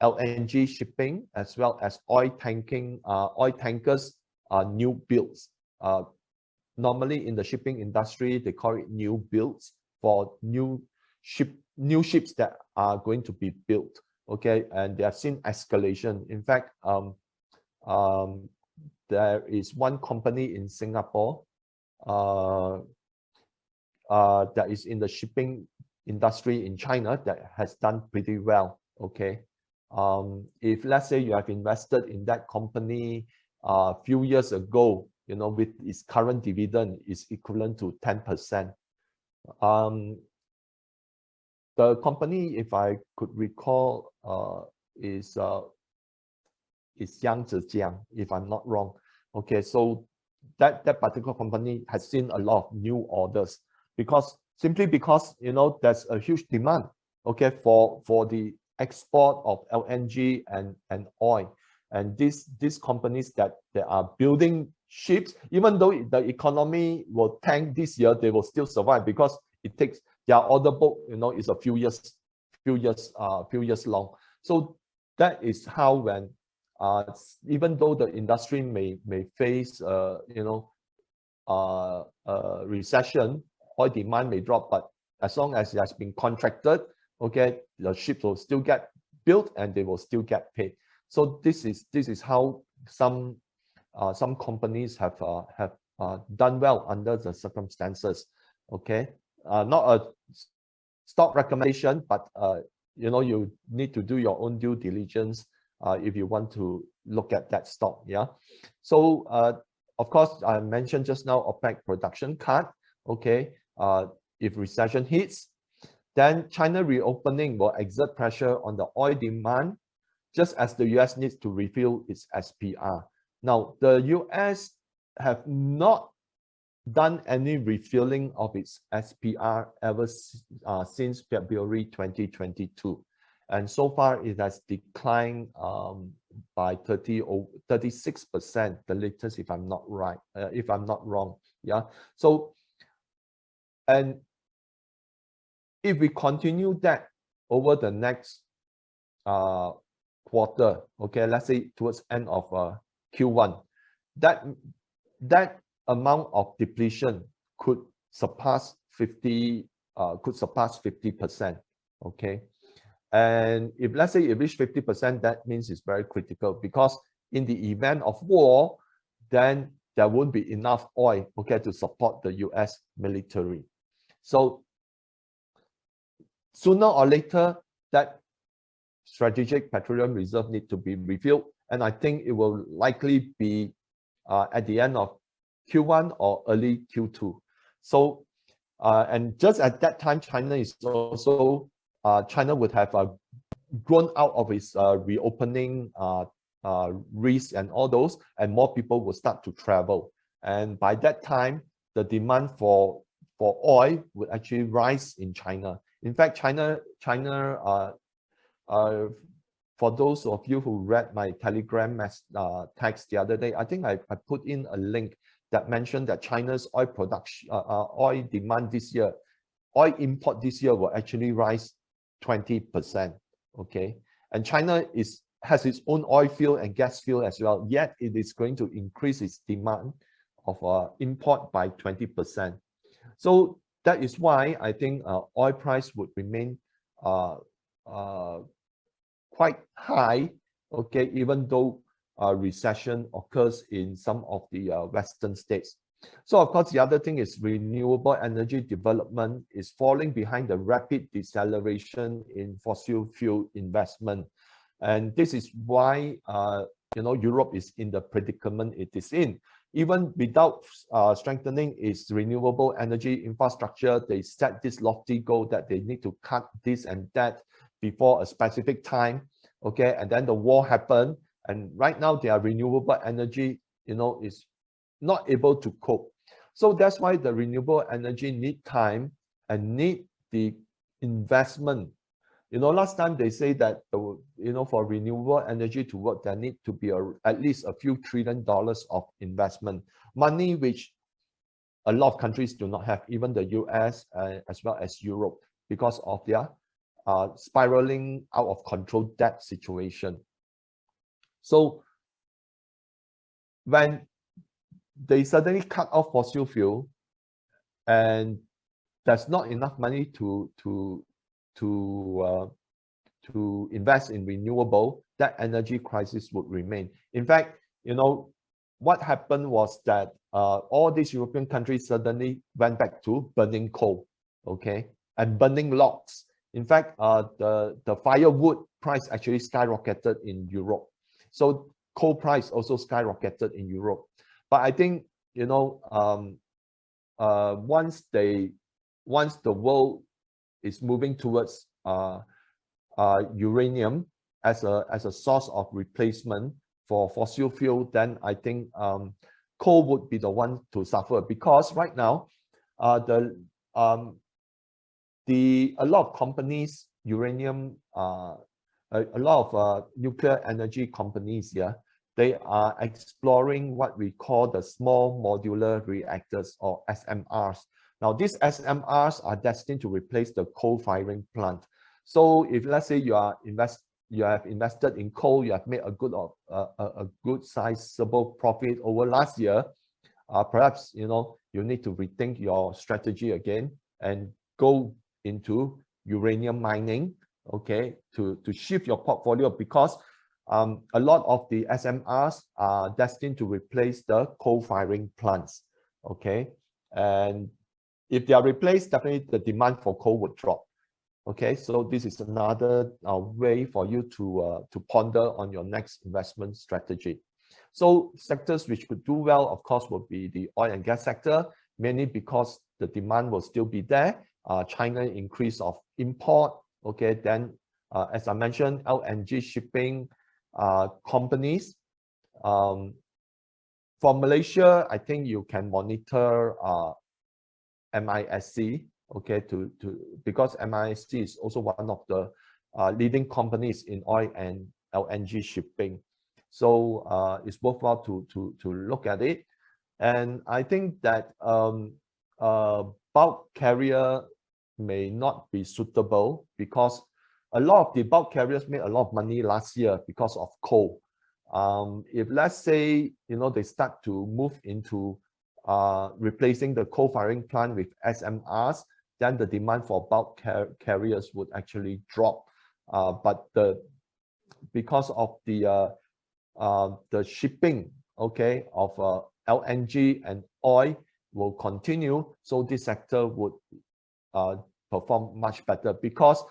A: LNG shipping, as well as oil tankers, new builds. Normally in the shipping industry, they call it new builds for new ships that are going to be built. Okay, and they have seen escalation. In fact, there is one company in Singapore that is in the shipping industry in China that has done pretty well. Okay, if let's say you have invested in that company a few years ago, you know, with its current dividend is equivalent to 10%. The company, if I could recall, is Yang Zhejiang, if I'm not wrong. Okay, so that particular company has seen a lot of new orders simply because, you know, there's a huge demand, okay, for the export of LNG and oil. And these companies that they are building ships, even though the economy will tank this year, they will still survive because it takes their order book, you know, is a few years long. So that is how when even though the industry may face you know, recession, oil demand may drop, but as long as it has been contracted, okay, the ships will still get built and they will still get paid. So this is how some companies have done well under the circumstances. Okay, not a stock recommendation, but you know, you need to do your own due diligence if you want to look at that stock. Yeah, so of course I mentioned just now OPEC production cut. Okay, if recession hits, then China reopening will exert pressure on the oil demand, just as the US needs to refill its SPR. Now, the US have not done any refilling of its SPR ever since February 2022. And so far, it has declined by 36%, the latest, if I'm not right, if I'm not wrong. Yeah. So, and if we continue that over the next quarter, okay, let's say towards end of Q1, that amount of depletion could surpass 50%. Okay, and if let's say it reach 50%, that means it's very critical, because in the event of war, then there won't be enough oil, okay, to support the US military. So sooner or later, that strategic petroleum reserve need to be refilled, and I think it will likely be at the end of Q1 or early Q2. So and just at that time, China is also China would have grown out of its reopening risks and all those, and more people will start to travel, and by that time the demand for oil would actually rise in China. In fact, China for those of you who read my Telegram text the other day, I think I put in a link that mentioned that China's oil production, oil demand this year, oil import this year will actually rise 20%. Okay, and China has its own oil field and gas field as well. Yet it is going to increase its demand of import by 20%. So that is why I think oil price would remain quite high, okay, even though recession occurs in some of the Western states. So of course, the other thing is renewable energy development is falling behind the rapid deceleration in fossil fuel investment. And this is why you know, Europe is in the predicament it is in. Even without strengthening its renewable energy infrastructure, they set this lofty goal that they need to cut this and that before a specific time. Okay, and then the war happened, and right now their renewable energy, you know, is not able to cope. So that's why the renewable energy need time and need the investment. You know, last time they say that, you know, for renewable energy to work, there need to be at least a few $1 trillion of investment, money which a lot of countries do not have, even the US as well as Europe, because of their spiraling out of control debt situation. So when they suddenly cut off fossil fuel and there's not enough money to invest in renewable, that energy crisis would remain. In fact, you know, what happened was that all these European countries suddenly went back to burning coal, okay, and burning logs. In fact, the firewood price actually skyrocketed in Europe. So coal price also skyrocketed in Europe. But I think, you know, once the world is moving towards uranium as a source of replacement for fossil fuel, then I think coal would be the one to suffer, because right now a lot of companies, uranium, a lot of nuclear energy companies, yeah, they are exploring what we call the small modular reactors, or SMRs. Now, these SMRs are destined to replace the coal-firing plant. So, if let's say you have invested in coal, you have made a good sizable profit over last year, perhaps, you know, you need to rethink your strategy again and go into uranium mining, okay, to shift your portfolio, because a lot of the SMRs are destined to replace the coal-firing plants, okay, and if they are replaced, definitely the demand for coal would drop. Okay, so this is another way for you to ponder on your next investment strategy. So sectors which could do well, of course, would be the oil and gas sector, mainly because the demand will still be there. China increase of import. Okay, then as I mentioned, LNG shipping companies. For Malaysia, I think you can monitor MISC. Okay, because MISC is also one of the leading companies in oil and LNG shipping. So it's worthwhile to look at it. And I think that bulk carrier may not be suitable, because a lot of the bulk carriers made a lot of money last year because of coal. If let's say, you know, they start to move into replacing the coal-firing plant with SMRs, then the demand for bulk carriers would actually drop. But because of the shipping, okay, of LNG and oil will continue, so this sector would perform much better, because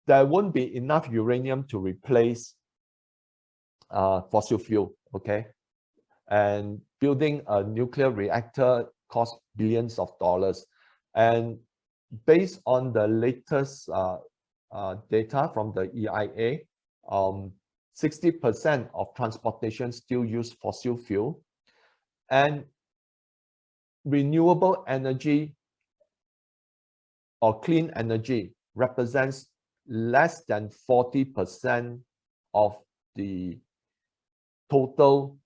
A: there won't be enough uranium to replace fossil fuel, okay? And building a nuclear reactor costs billions of dollars. And based on the latest data from the EIA, 60% of transportation still use fossil fuel, and renewable energy or clean energy represents less than 40% of the total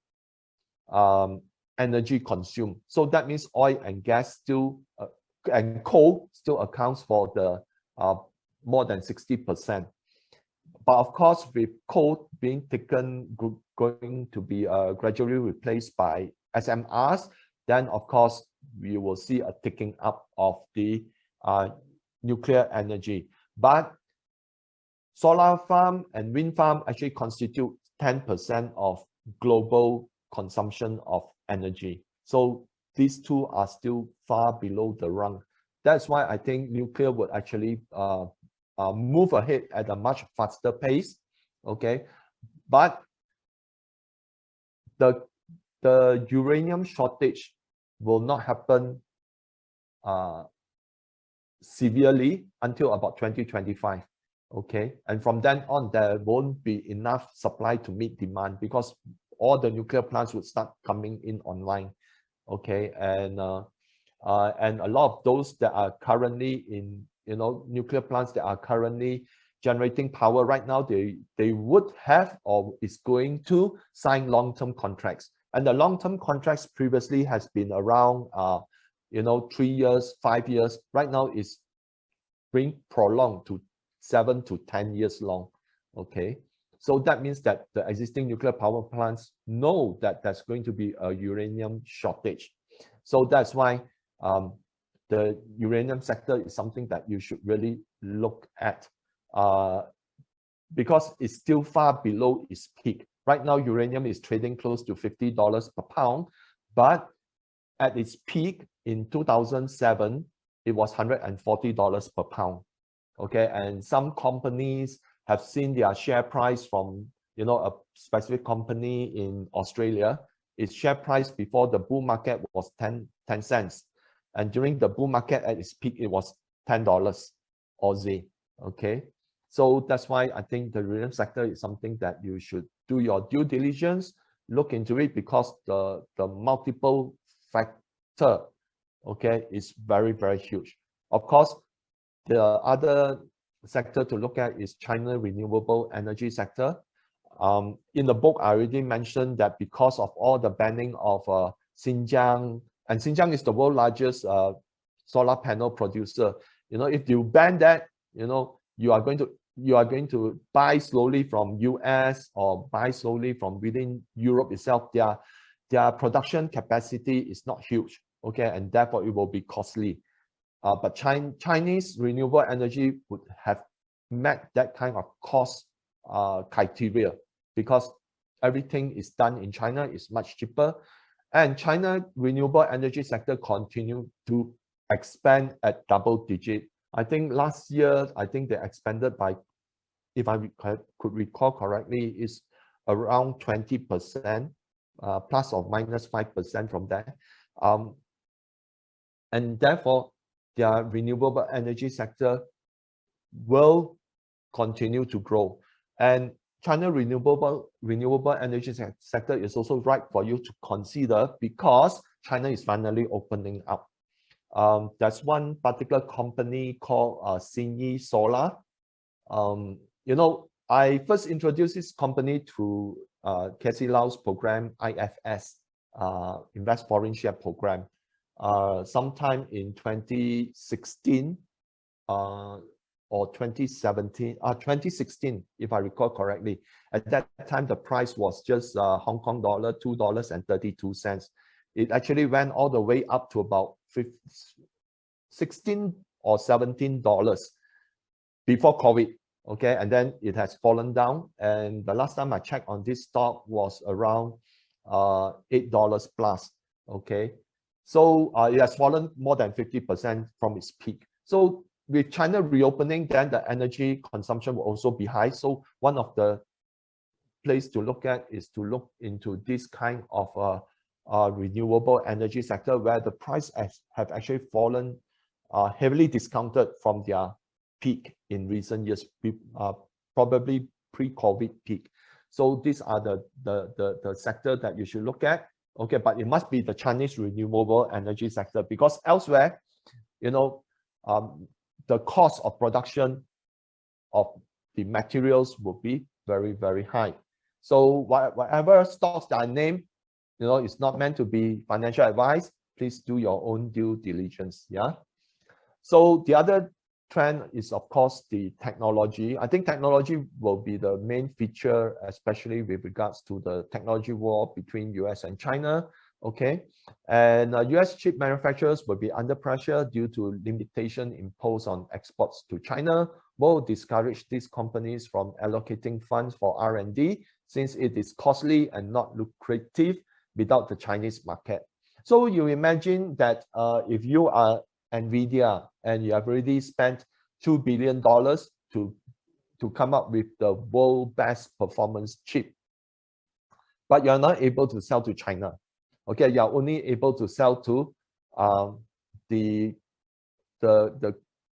A: energy consumed. So that means oil and gas still and coal still accounts for the more than 60%. But of course, with coal being taken, going to be gradually replaced by SMRs, then of course we will see a ticking up of the nuclear energy. But solar farm and wind farm actually constitute 10% of global consumption of energy. So these two are still far below the rung. That's why I think nuclear would actually move ahead at a much faster pace. Okay, but the uranium shortage will not happen severely until about 2025. Okay, and from then on, there won't be enough supply to meet demand, because all the nuclear plants would start coming in online. Okay, and a lot of those that are currently in, you know, nuclear plants that are currently generating power right now, they would have or is going to sign long-term contracts. And the long-term contracts previously has been around, you know, 3 years, 5 years. Right now is being prolonged to 7 to 10 years long. Okay, so that means that the existing nuclear power plants know that there's going to be a uranium shortage. So that's why the uranium sector is something that you should really look at, because it's still far below its peak. Right now, uranium is trading close to $50 per pound, but at its peak in 2007, it was $140 per pound. Okay, and some companies have seen their share price from, you know, a specific company in Australia. Its share price before the bull market was 10 cents. And during the bull market at its peak, it was $10 Aussie. Okay, so that's why I think the real sector is something that you should do your due diligence, look into it, because the multiple factor, okay, is very, very huge. Of course, the other sector to look at is China renewable energy sector. In the book, I already mentioned that because of all the banning of Xinjiang, and Xinjiang is the world's largest solar panel producer. You know, if you ban that, you know, you are going to buy slowly from US or buy slowly from within Europe itself. Their production capacity is not huge, okay, and therefore it will be costly. But Chinese renewable energy would have met that kind of cost criteria, because everything is done in China, is much cheaper, and China renewable energy sector continue to expand at double digit. I think last year, I think they expanded by, if I could recall correctly, is around 20%, plus or minus 5% from there. And therefore, their renewable energy sector will continue to grow. And China renewable energy sector is also right for you to consider, because China is finally opening up. There's one particular company called Xinyi Solar. You know, I first introduced this company to Casey Lau's program, IFS, Invest Foreign Share Program, sometime in 2016 or 2016, if I recall correctly. At that time, the price was just Hong Kong dollar, $2.32. It actually went all the way up to about $16 or $17 before COVID. Okay, and then it has fallen down. And the last time I checked on this stock was around $8 plus. Okay, so it has fallen more than 50% from its peak. So with China reopening, then the energy consumption will also be high. So one of the place to look at is to look into this kind of renewable energy sector, where the price have actually fallen heavily discounted from their peak in recent years, probably pre-COVID peak. So these are the sector that you should look at. Okay, but it must be the Chinese renewable energy sector, because elsewhere, you know, the cost of production of the materials will be very, very high. So whatever stocks that I name, you know, it's not meant to be financial advice. Please do your own due diligence. Yeah. So the other trend is, of course, the technology. I think technology will be the main feature, especially with regards to the technology war between US and China. Okay, and US chip manufacturers will be under pressure due to limitation imposed on exports to China, will discourage these companies from allocating funds for R&D, since it is costly and not lucrative without the Chinese market. So you imagine that if you are NVIDIA and you have already spent $2 billion to come up with the world's best performance chip, but you're not able to sell to China. Okay, you're only able to sell to the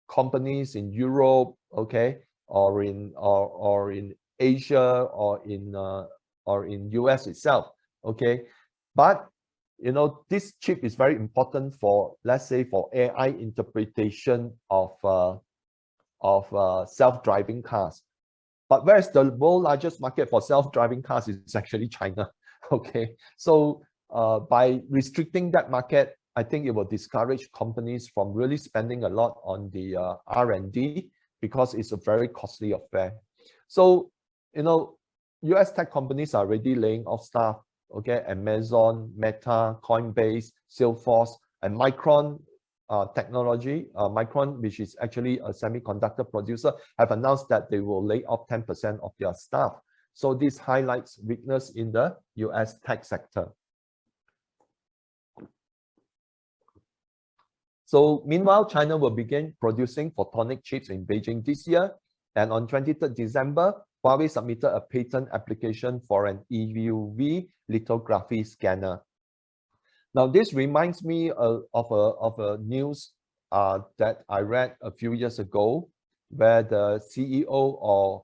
A: companies in Europe, okay, or in Asia, or in US itself. Okay, but you know, this chip is very important for, let's say, for AI interpretation of self-driving cars. But where's the world's largest market for self-driving cars? Is actually China. Okay, so by restricting that market, I think it will discourage companies from really spending a lot on the R&D, because it's a very costly affair. So, you know, US tech companies are already laying off staff. Okay, Amazon, Meta, Coinbase, Salesforce, and Micron Technology, Micron, which is actually a semiconductor producer, have announced that they will lay off 10% of their staff. So this highlights weakness in the US tech sector. So meanwhile, China will begin producing photonic chips in Beijing this year. And on 23rd December, Huawei submitted a patent application for an EUV lithography scanner. Now, this reminds me of a news that I read a few years ago, where the CEO of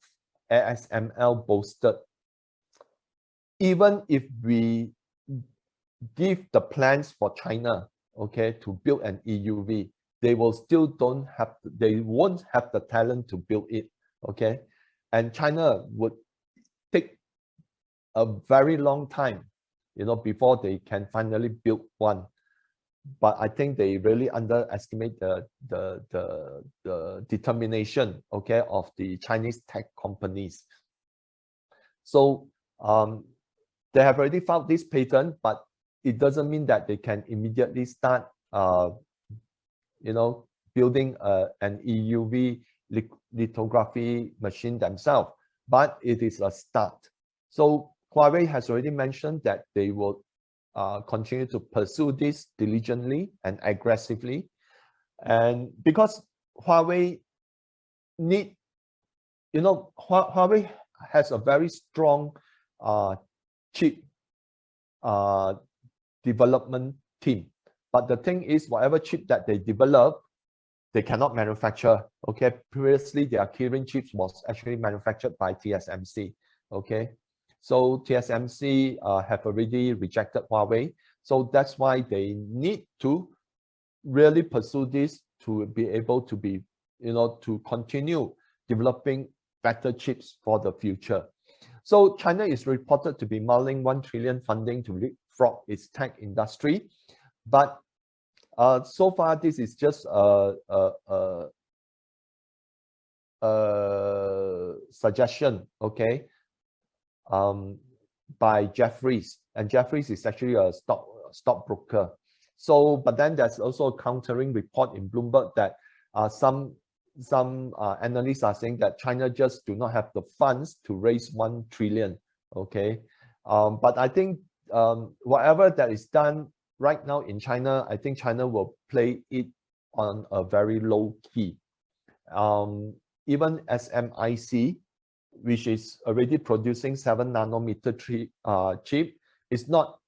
A: ASML boasted, even if we give the plans for China, okay, to build an EUV, they won't have the talent to build it, okay, and China would take a very long time, before they can finally build one. But I think they really underestimate the determination, okay, of the Chinese tech companies. So they have already filed this patent, but it doesn't mean that they can immediately start, building an EUV lithography machine themselves. But it is a start. So Huawei has already mentioned that they will continue to pursue this diligently and aggressively, and because Huawei Huawei has a very strong chip development team. But the thing is, whatever chip that they develop, they cannot manufacture. Okay, previously their keyring chips was actually manufactured by TSMC. Okay, so TSMC have already rejected Huawei. So that's why they need to really pursue this to be able to be, to continue developing better chips for the future. So China is reported to be mulling 1 trillion funding to leapfrog its tech industry. But so far, this is just a suggestion, okay, by Jeffries, and Jeffries is actually a stockbroker. So, but then there's also a countering report in Bloomberg that some analysts are saying that China just do not have the funds to raise 1 trillion. Okay, but I think whatever that is done right now in China, I think China will play it on a very low key. Even SMIC, which is already producing 7 nanometer chip, is not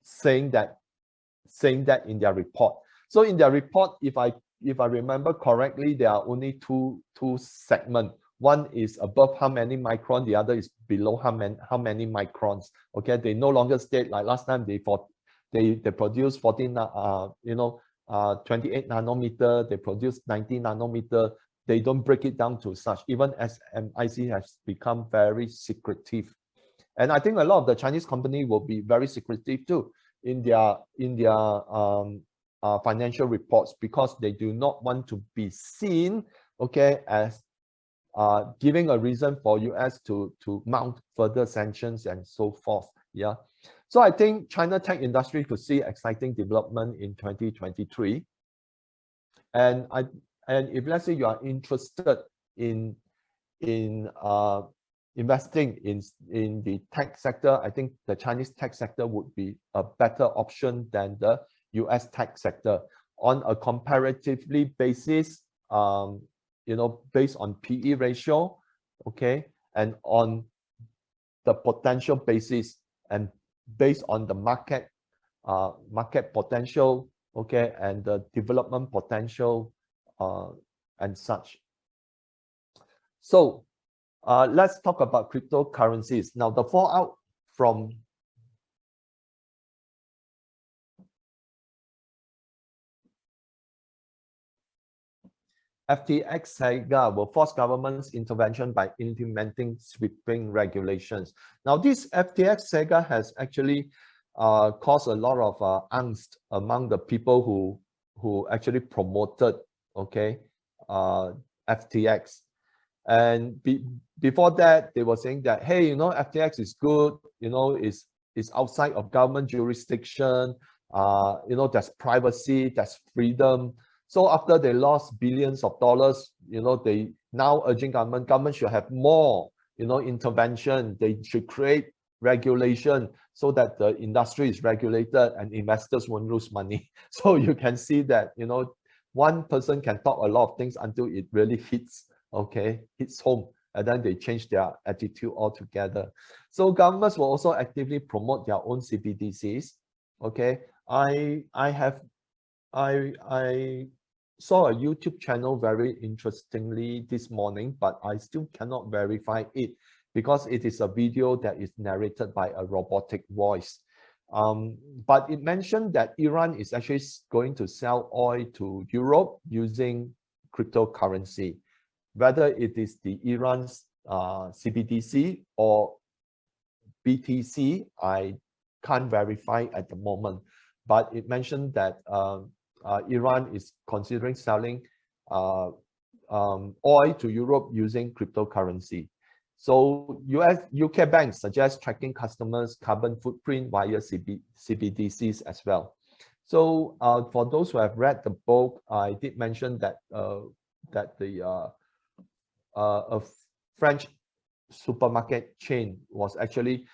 A: saying that in their report. So in their report, if I remember correctly, there are only two segments. One is above how many microns, the other is below how many microns. Okay, they no longer state like last time they produce 28 nanometer, they produce 90 nanometer. They don't break it down to such. Even SMIC has become very secretive, and I think a lot of the Chinese company will be very secretive too in their financial reports, because they do not want to be seen, okay, as giving a reason for US to mount further sanctions and so forth. Yeah, so I think China tech industry could see exciting development in 2023, and if let's say you are interested in investing in the tech sector, I think the Chinese tech sector would be a better option than the US tech sector on a comparatively basis, based on PE ratio, okay, and on the potential basis, and based on the market potential, okay, and the development potential and such. So let's talk about cryptocurrencies. Now, the fallout from FTX saga will force government's intervention by implementing sweeping regulations. Now, this FTX saga has actually caused a lot of angst among the people who actually promoted, okay, FTX. And before that, they were saying that, hey, FTX is good, is outside of government jurisdiction, there's privacy, there's freedom. So after they lost billions of dollars, they now urging government should have more, intervention. They should create regulation so that the industry is regulated and investors won't lose money. So you can see that, one person can talk a lot of things until it really hits, okay, hits home, and then they change their attitude altogether. So governments will also actively promote their own CBDCs. Okay, I saw a YouTube channel very interestingly this morning, but I still cannot verify it because it is a video that is narrated by a robotic voice. But it mentioned that Iran is actually going to sell oil to Europe using cryptocurrency, whether it is the Iran's CBDC or BTC, I can't verify at the moment. But it mentioned that Iran is considering selling oil to Europe using cryptocurrency. So UK banks suggest tracking customers' carbon footprint via CBDCs as well. So for those who have read the book, I did mention that a French supermarket chain was actually,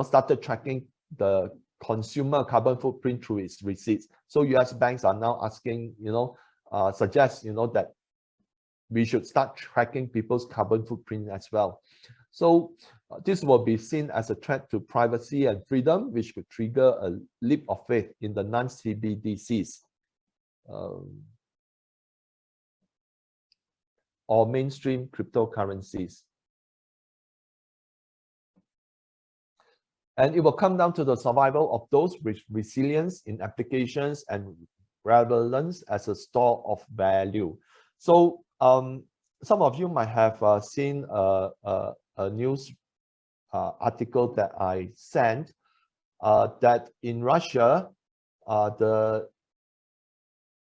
A: started tracking the consumer carbon footprint through its receipts. So US banks are now asking, suggest, that we should start tracking people's carbon footprint as well. So this will be seen as a threat to privacy and freedom, which could trigger a leap of faith in the non-CBDCs or mainstream cryptocurrencies. And it will come down to the survival of those with resilience in applications and relevance as a store of value. So some of you might have seen a news article that I sent that in Russia, the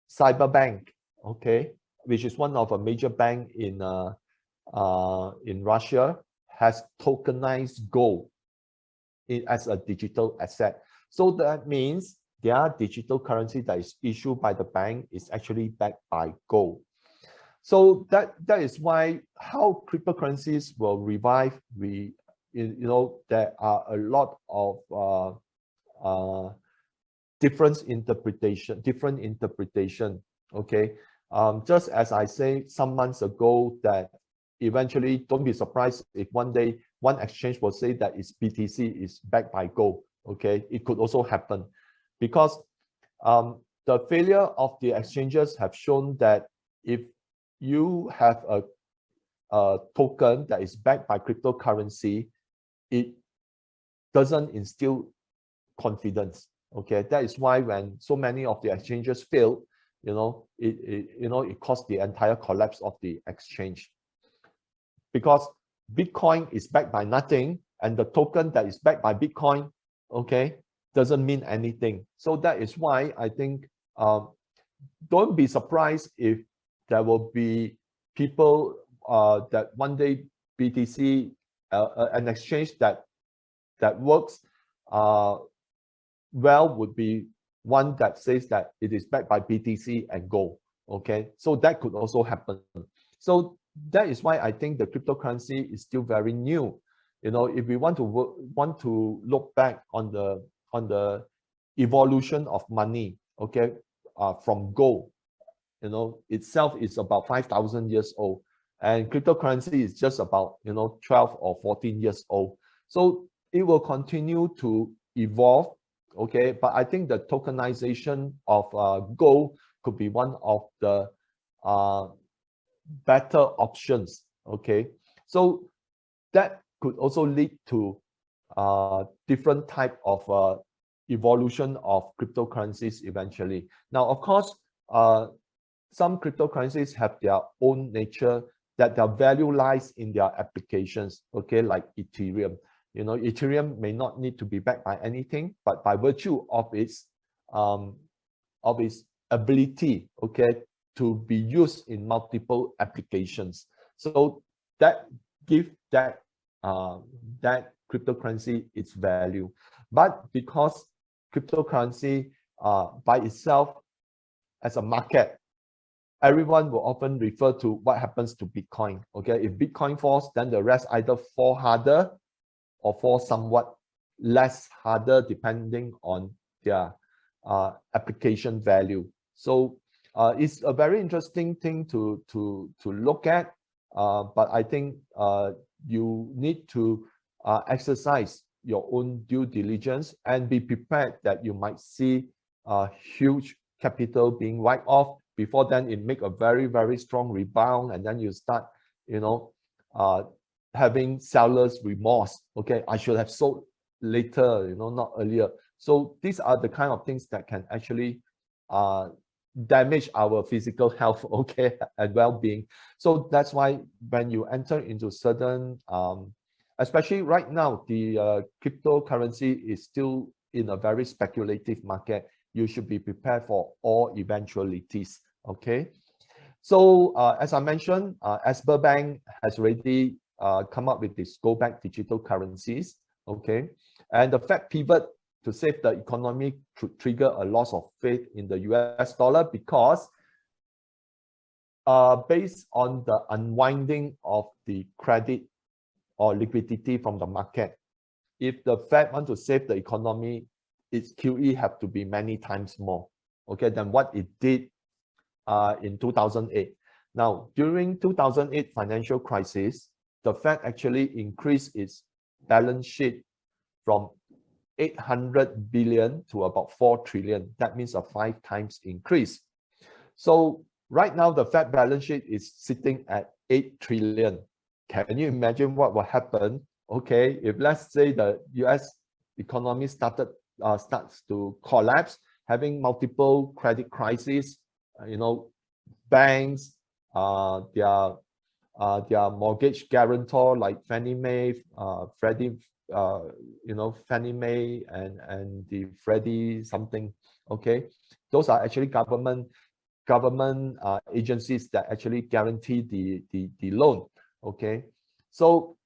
A: cyberbank, okay, which is one of a major bank in Russia, has tokenized gold as a digital asset. So that means their digital currency that is issued by the bank is actually backed by gold. So that is why how cryptocurrencies will revive. There are a lot of different interpretation. Okay, just as I say some months ago that eventually, don't be surprised if one day one exchange will say that its BTC is backed by gold. Okay, it could also happen because the failure of the exchanges have shown that if you have a token that is backed by cryptocurrency, it doesn't instill confidence. Okay, that is why when so many of the exchanges fail, it caused the entire collapse of the exchange. Because Bitcoin is backed by nothing, and the token that is backed by Bitcoin, okay, doesn't mean anything. So that is why I think don't be surprised if there will be people that one day BTC, an exchange that works well would be one that says that it is backed by BTC and gold. Okay, so that could also happen. So that is why I think the cryptocurrency is still very new. If we want to look back on the evolution of money, okay, from gold, itself is about 5,000 years old, and cryptocurrency is just about 12 or 14 years old. So it will continue to evolve. Okay, but I think the tokenization of gold could be one of the better options. Okay, so that could also lead to different type of evolution of cryptocurrencies eventually. Now, of course, some cryptocurrencies have their own nature, that their value lies in their applications. Okay, like Ethereum. Ethereum may not need to be backed by anything, but by virtue of its ability, okay, to be used in multiple applications. So that gives that cryptocurrency its value. But because cryptocurrency by itself as a market, everyone will often refer to what happens to Bitcoin. Okay, if Bitcoin falls, then the rest either fall harder or fall somewhat less harder depending on their application value. So it's a very interesting thing to look at, but I think you need to exercise your own due diligence and be prepared that you might see a huge capital being wiped off. Before then, it make a very, very strong rebound, and then you start, you know, having seller's remorse. Okay, I should have sold later, you know, not earlier. So these are the kind of things that can actually damage our physical health, okay, and well-being. So that's why when you enter into certain, especially right now, the cryptocurrency is still in a very speculative market. You should be prepared for all eventualities, okay? So as I mentioned, Asper Bank has already come up with this go back digital currencies, okay? And the Fed pivot to save the economy could trigger a loss of faith in the US dollar because based on the unwinding of the credit or liquidity from the market, if the Fed want to save the economy, its QE have to be many times more, okay, than what it did in 2008. Now, during 2008 financial crisis, the Fed actually increased its balance sheet from 800 billion to about 4 trillion. That means a 5 times increase. So right now, the Fed balance sheet is sitting at 8 trillion. Can you imagine what will happen? Okay, if let's say the US economy starts to collapse, having multiple credit crises, you know, banks, their mortgage guarantor like Fannie Mae, Freddie, you know, Fannie Mae and the Freddie something, okay, those are actually government agencies that actually guarantee the loan, okay. So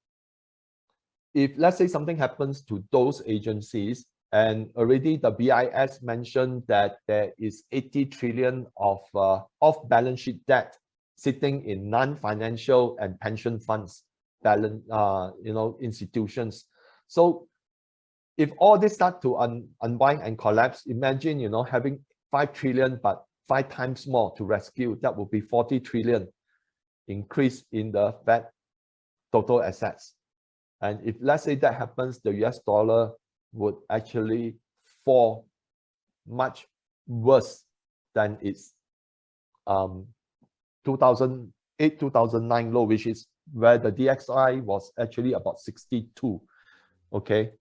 A: if let's say something happens to those agencies, and already the BIS mentioned that there is 80 trillion of off-balance sheet debt sitting in non-financial and pension funds balance, you know, institutions. So if all this start to unwind and collapse, imagine, you know, having 5 trillion but 5 times more to rescue. That would be 40 trillion increase in the Fed total assets. And if let's say that happens, the US dollar would actually fall much worse than its 2008, 2009 low, which is where the DXY was actually about 62, okay?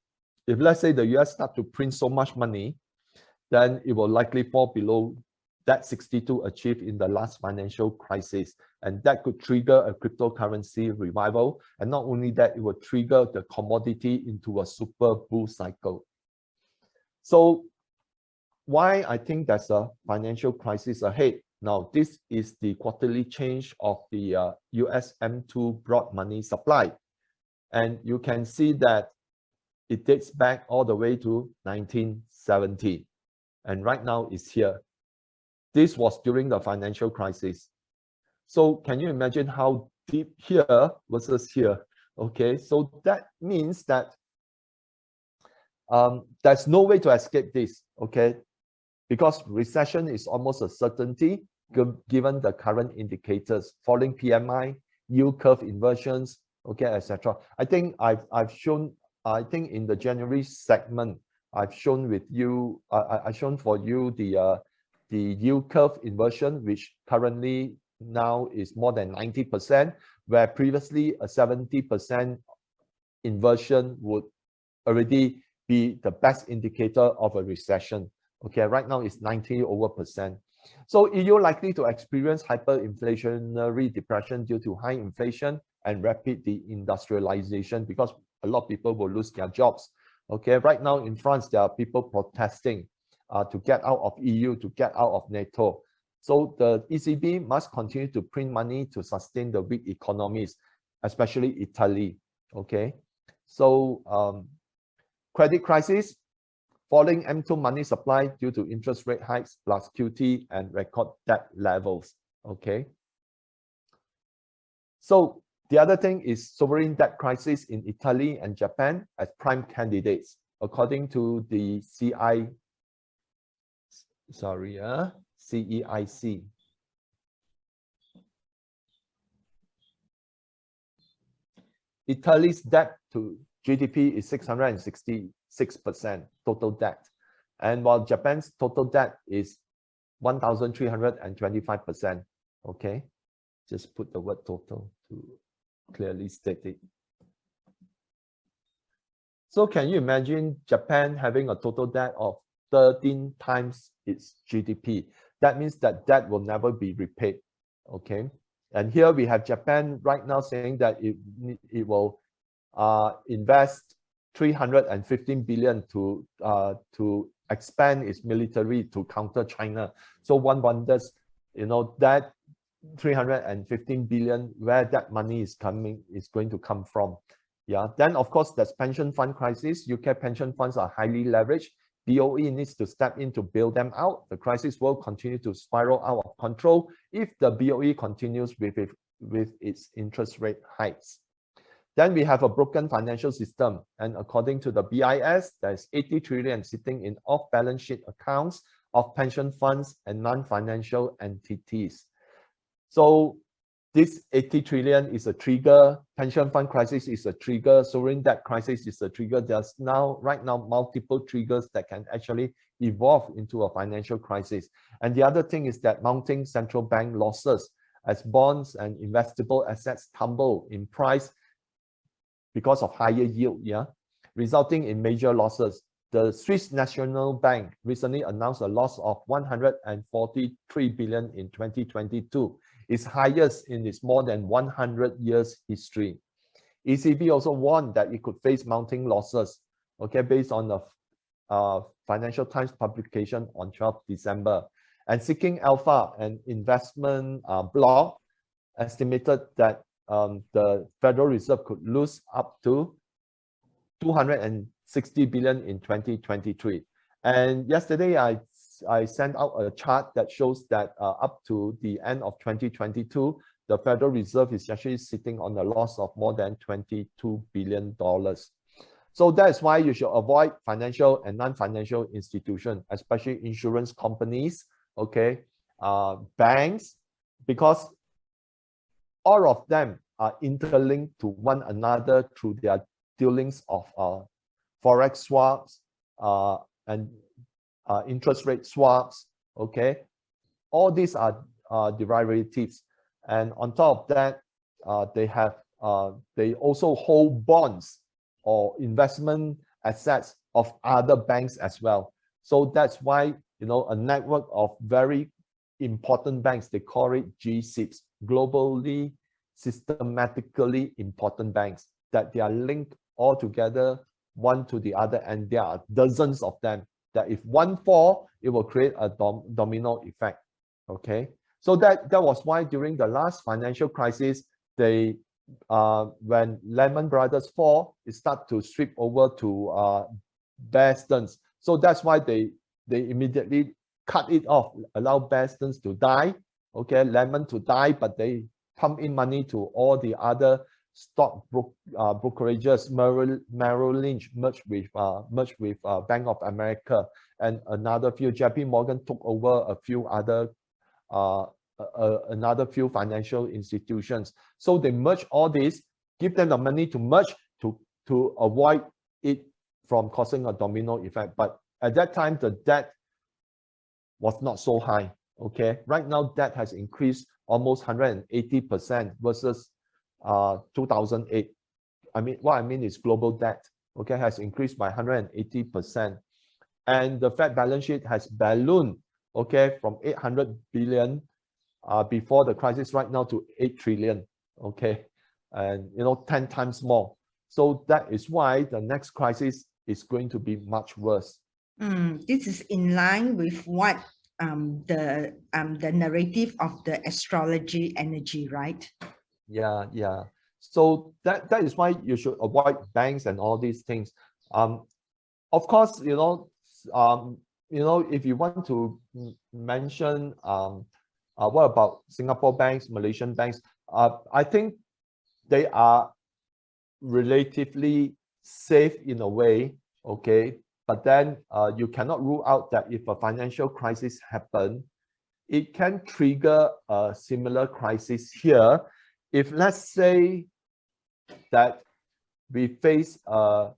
A: If let's say the US start to print so much money, then it will likely fall below that 62 achieved in the last financial crisis. And that could trigger a cryptocurrency revival. And not only that, it will trigger the commodity into a super bull cycle. So why I think there's a financial crisis ahead? Now, this is the quarterly change of the US M2 broad money supply. And you can see that it dates back all the way to 1970. And right now it's here. This was during the financial crisis. So can you imagine how deep here versus here? Okay, so that means that there's no way to escape this, okay? Because recession is almost a certainty given the current indicators, falling PMI, yield curve inversions, okay, etc. I think I've shown, I think in the January segment, I've shown with you, I've shown for you the yield curve inversion, which currently now is more than 90%, where previously a 70% inversion would already be the best indicator of a recession. Okay, right now it's 90%. So EU likely to experience hyperinflationary depression due to high inflation and rapid deindustrialization, because a lot of people will lose their jobs. Okay, right now in France, there are people protesting to get out of EU, to get out of NATO. So the ECB must continue to print money to sustain the weak economies, especially Italy. Okay, so credit crisis, falling M2 money supply due to interest rate hikes plus QT and record debt levels. Okay. So the other thing is sovereign debt crisis in Italy and Japan as prime candidates, according to the CEIC. Italy's debt to GDP is 666% total debt. And while Japan's total debt is 1,325%. Okay, just put the word total to clearly state it. So can you imagine Japan having a total debt of 13 times its GDP? That means that debt will never be repaid. Okay, and here we have Japan right now saying that it will invest 315 billion to expand its military to counter China. So one wonders, that 315 billion, where that money is going to come from. Yeah. Then of course there's pension fund crisis. UK pension funds are highly leveraged. BOE needs to step in to bail them out. The crisis will continue to spiral out of control if the BOE continues with its interest rate hikes. Then we have a broken financial system, and according to the BIS, there's 80 trillion sitting in off-balance sheet accounts of pension funds and non-financial entities. So this 80 trillion is a trigger, pension fund crisis is a trigger, sovereign debt crisis is a trigger. There's right now multiple triggers that can actually evolve into a financial crisis. And the other thing is that mounting central bank losses as bonds and investable assets tumble in price because of higher yield, resulting in major losses. The Swiss National Bank recently announced a loss of 143 billion in 2022, its highest in its more than 100 years history. ECB also warned that it could face mounting losses, okay, based on the Financial Times publication on 12 December. And Seeking Alpha, an investment blog, estimated that the Federal Reserve could lose up to 260 billion in 2023. And yesterday I sent out a chart that shows that up to the end of 2022, the Federal Reserve is actually sitting on a loss of more than $22 billion. So that's why you should avoid financial and non-financial institutions, especially insurance companies, okay, banks, because all of them are interlinked to one another through their dealings of forex swaps and interest rate swaps. Okay, all these are derivatives, and on top of that, they also hold bonds or investment assets of other banks as well. So that's why a network of very important banks, they call it G6, globally systematically important banks, that they are linked all together one to the other, and there are dozens of them, that if one fall, it will create a domino effect. Okay, so that was why during the last financial crisis, they when Lehman Brothers fall, it start to sweep over to Bear Stearns. So that's why they immediately cut it off, allow Bear Stearns to die, okay, Lehman to die, but they pump in money to all the other stock brokerages. Merrill Lynch merged with Bank of America, and another few. JP Morgan took over a few other another few financial institutions. So they merge all this, give them the money to merge to avoid it from causing a domino effect. But at that time, the debt was not so high. Okay, right now debt has increased almost 180% versus 2008. What I mean is global debt, okay, has increased by 180%, and the Fed balance sheet has ballooned, okay, from 800 billion before the crisis right now to 8 trillion, okay, and 10 times more. So that is why the next crisis is going to be much worse.
B: This is in line with what the narrative of the astrology energy, right?
A: Yeah. So that is why you should avoid banks and all these things. Of course, if you want to mention what about Singapore banks, Malaysian banks, I think they are relatively safe in a way, okay, but then you cannot rule out that if a financial crisis happens, it can trigger a similar crisis here. If let's say that we face a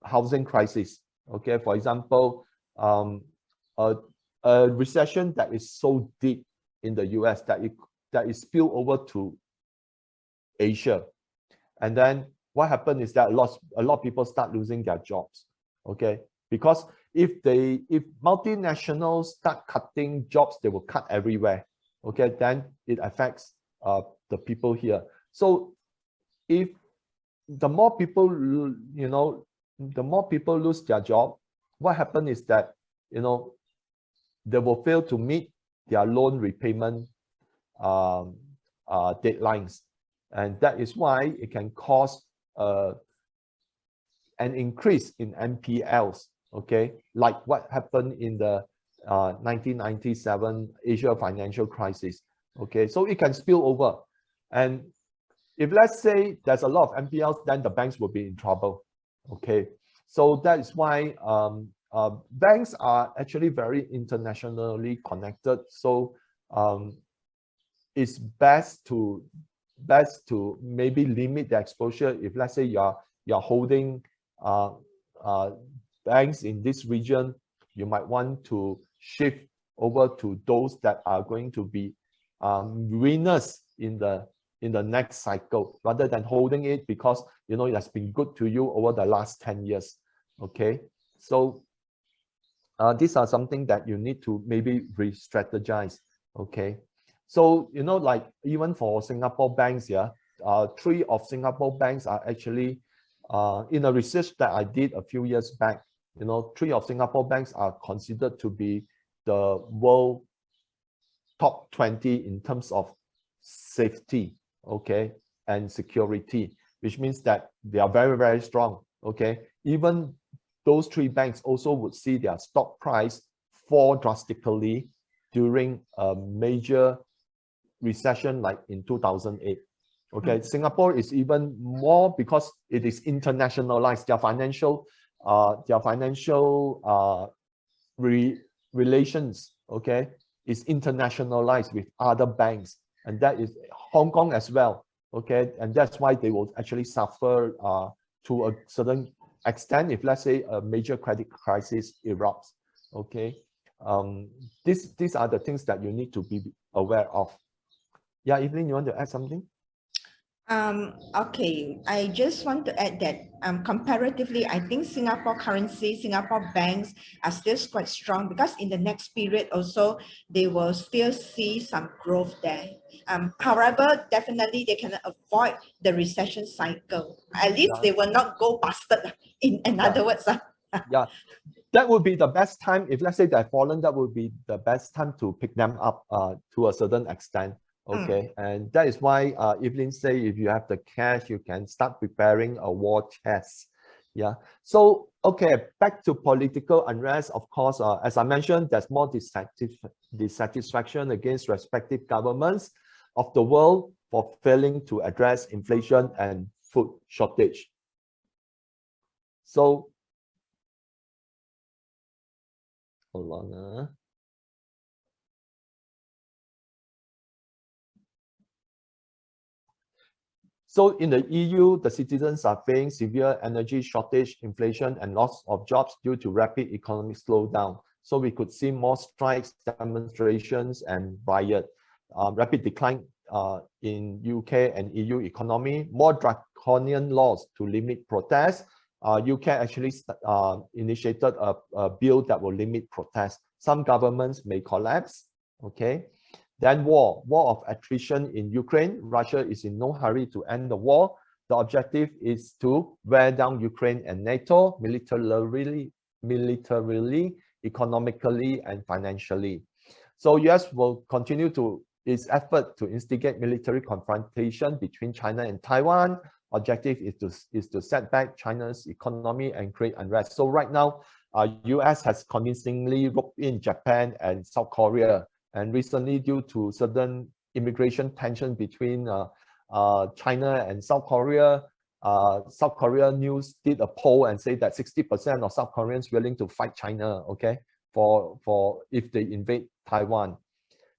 A: housing crisis. Okay, for example, a recession that is so deep in the US that is spilled over to Asia, and then what happened is that a lot of people start losing their jobs. Okay, because if multinationals start cutting jobs, they will cut everywhere. Okay, then it affects the people here. So if the more people, the more people lose their job, what happens is that, they will fail to meet their loan repayment deadlines. And that is why it can cause an increase in NPLs, okay, like what happened in the 1997 Asia financial crisis. Okay, so it can spill over. And if let's say there's a lot of NPLs, then the banks will be in trouble. Okay, so that is why banks are actually very internationally connected. So it's best to maybe limit the exposure. If let's say you're holding banks in this region, you might want to shift over to those that are going to be winners in the next cycle, rather than holding it because it has been good to you over the last 10 years. Okay, so these are something that you need to maybe re-strategize. Okay, so like even for Singapore banks, 3 of Singapore banks are actually in a research that I did a few years back. 3 of Singapore banks are considered to be the world top 20 in terms of safety, okay, and security, which means that they are very, very strong. Okay, even those 3 banks also would see their stock price fall drastically during a major recession like in 2008. Okay, Singapore is even more because it is internationalized. Their financial relations, okay, is internationalized with other banks, and that is Hong Kong as well. Okay, and that's why they will actually suffer to a certain extent if let's say a major credit crisis erupts. Okay, these are the things that you need to be aware of. Yeah, Evelyn, you want to add something?
B: Okay, I just want to add that comparatively, I think Singapore currency, Singapore banks are still quite strong, because in the next period also, they will still see some growth there. However, definitely they cannot avoid the recession cycle. At least they will not go busted, in other words.
A: Yeah, that would be the best time. If let's say they've fallen, that would be the best time to pick them up to a certain extent. Okay, and that is why Evelyn say if you have the cash, you can start preparing a war chest. Yeah, so okay, back to political unrest. Of course, as I mentioned, there's more dissatisfaction against respective governments of the world for failing to address inflation and food shortage. So hold on. So in the EU, the citizens are facing severe energy shortage, inflation, and loss of jobs due to rapid economic slowdown. So we could see more strikes, demonstrations, and riot. Rapid decline in UK and EU economy, more draconian laws to limit protests. UK actually initiated a bill that will limit protests. Some governments may collapse. Okay. Then war of attrition in Ukraine. Russia is in no hurry to end the war. The objective is to wear down Ukraine and NATO militarily, economically, and financially. So US will continue its effort to instigate military confrontation between China and Taiwan. Objective is to set back China's economy and create unrest. So right now, US has convincingly roped in Japan and South Korea. And recently, due to certain immigration tension between China and South Korea news did a poll and say that 60% of South Koreans willing to fight China, okay, for if they invade Taiwan.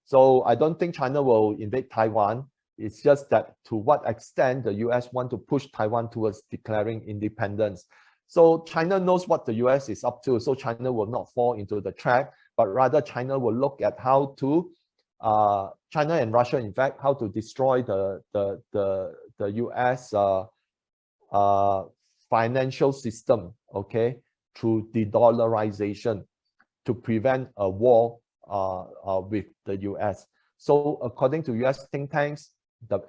A: So I don't think China will invade Taiwan. It's just that to what extent the US want to push Taiwan towards declaring independence. So China knows what the US is up to, so China will not fall into the trap, but rather China will look at how to, China and Russia, in fact, how to destroy the US financial system, okay, through de-dollarization to prevent a war with the US. So according to US think tanks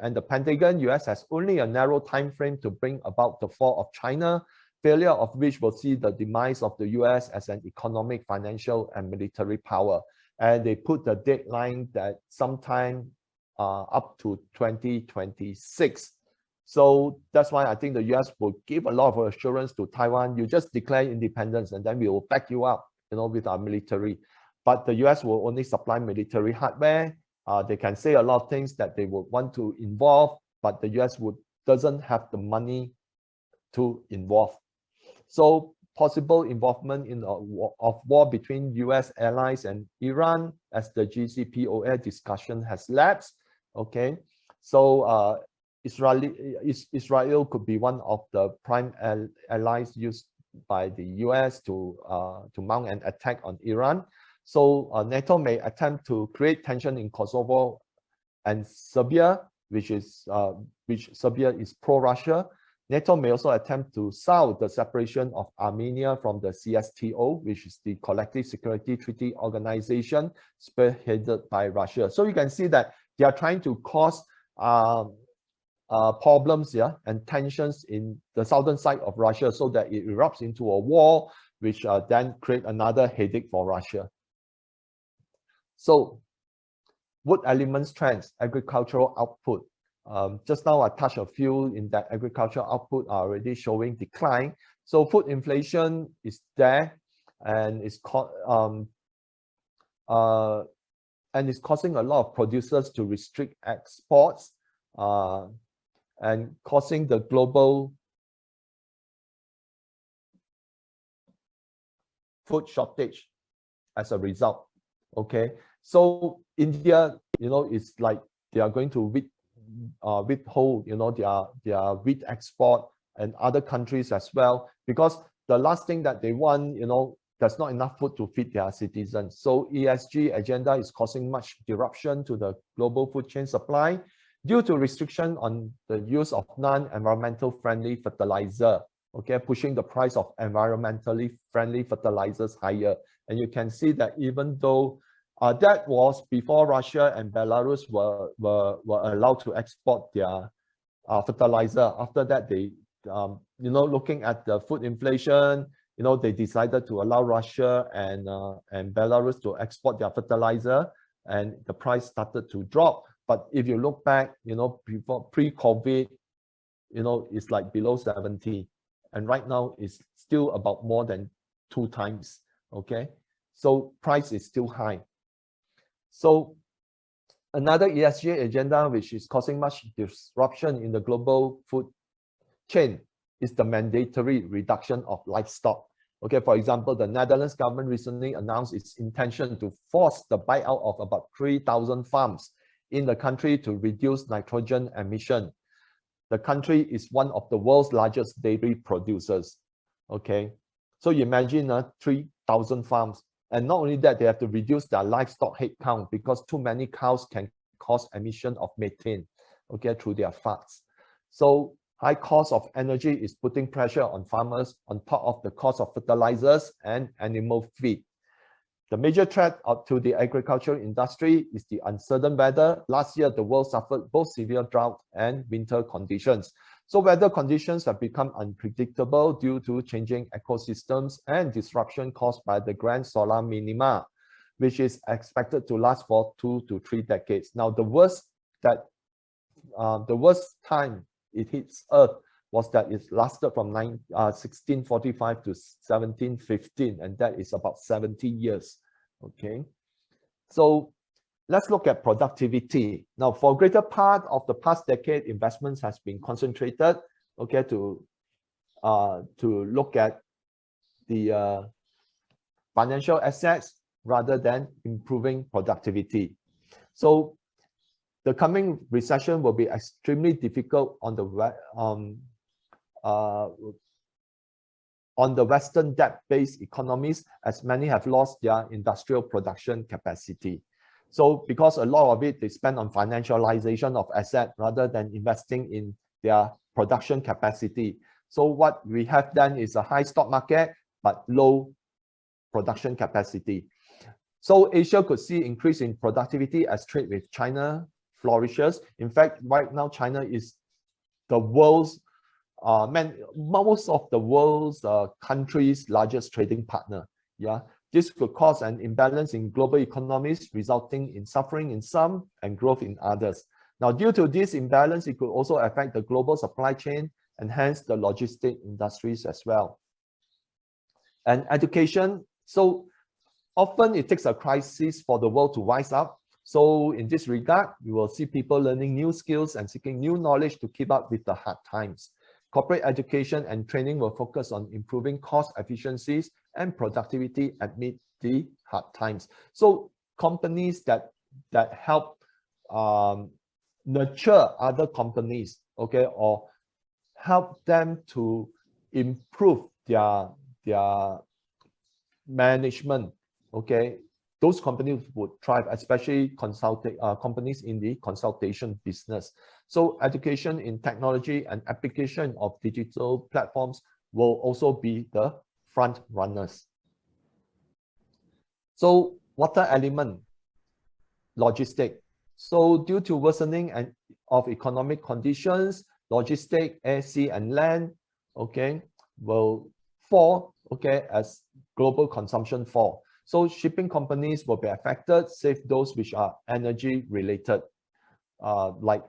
A: and the Pentagon, US has only a narrow time frame to bring about the fall of China, failure of which will see the demise of the US as an economic, financial, and military power. And they put the deadline that sometime up to 2026. So that's why I think the US will give a lot of assurance to Taiwan. You just declare independence and then we will back you up, with our military. But the US will only supply military hardware. They can say a lot of things that they would want to involve, but the US doesn't have the money to involve. So possible involvement in of war between US allies and Iran as the JCPOA discussion has lapsed. Okay, so Israel could be one of the prime allies used by the US to mount an attack on Iran. So NATO may attempt to create tension in Kosovo and Serbia, which Serbia is pro-Russia. NATO may also attempt to sound the separation of Armenia from the CSTO, which is the Collective Security Treaty Organization, spearheaded by Russia. So you can see that they are trying to cause problems and tensions in the southern side of Russia so that it erupts into a war, which then create another headache for Russia. So wood elements trends, agricultural output. Just now I touched a few in that agricultural output are already showing decline. So food inflation is there and it's causing a lot of producers to restrict exports and causing the global food shortage as a result. Okay, so India, it's like they are going to withhold, their wheat export, and other countries as well, because the last thing that they want, there's not enough food to feed their citizens. So ESG agenda is causing much disruption to the global food chain supply due to restriction on the use of non-environmental friendly fertilizer, okay, pushing the price of environmentally friendly fertilizers higher. And you can see that even though that was before Russia and Belarus were allowed to export their fertilizer. After that, they, looking at the food inflation, they decided to allow Russia and Belarus to export their fertilizer, and the price started to drop. But if you look back, before pre-COVID, it's like below 70, and right now it's still about more than 2 times. Okay, so price is still high. So another ESG agenda which is causing much disruption in the global food chain is the mandatory reduction of livestock. Okay, for example, the Netherlands government recently announced its intention to force the buyout of about 3,000 farms in the country to reduce nitrogen emission. The country is one of the world's largest dairy producers. Okay, so you imagine 3,000 farms. And not only that, they have to reduce their livestock headcount because too many cows can cause emission of methane, okay, through their farts. So high cost of energy is putting pressure on farmers on top of the cost of fertilizers and animal feed. The major threat to the agricultural industry is the uncertain weather. Last year, the world suffered both severe drought and winter conditions. So weather conditions have become unpredictable due to changing ecosystems and disruption caused by the grand solar minima, which is expected to last for 2 to 3 decades. Now, the worst time it hits Earth was that it lasted from 1645 to 1715, and that is about 70 years. Okay, so let's look at productivity. Now, for a greater part of the past decade, investments has been concentrated, okay, to look at the financial assets rather than improving productivity. So the coming recession will be extremely difficult on the Western debt-based economies, as many have lost their industrial production capacity. So because a lot of it they spend on financialization of asset rather than investing in their production capacity. So what we have then is a high stock market, but low production capacity. So Asia could see increase in productivity as trade with China flourishes. In fact, right now, China is the world's, most of the world's countries' largest trading partner. Yeah, this could cause an imbalance in global economies, resulting in suffering in some and growth in others. Now, due to this imbalance, it could also affect the global supply chain and hence the logistic industries as well. And education, so often it takes a crisis for the world to rise up. So in this regard, you will see people learning new skills and seeking new knowledge to keep up with the hard times. Corporate education and training will focus on improving cost efficiencies and productivity amid the hard times. So companies that help nurture other companies, okay, or help them to improve their management, okay, those companies would thrive, especially consulting companies in the consultation business. So education in technology and application of digital platforms will also be the front runners. So water element, logistic. So due to worsening of economic conditions, logistic, air, sea, and land, okay, will fall, okay, as global consumption fall. So shipping companies will be affected, save those which are energy related, like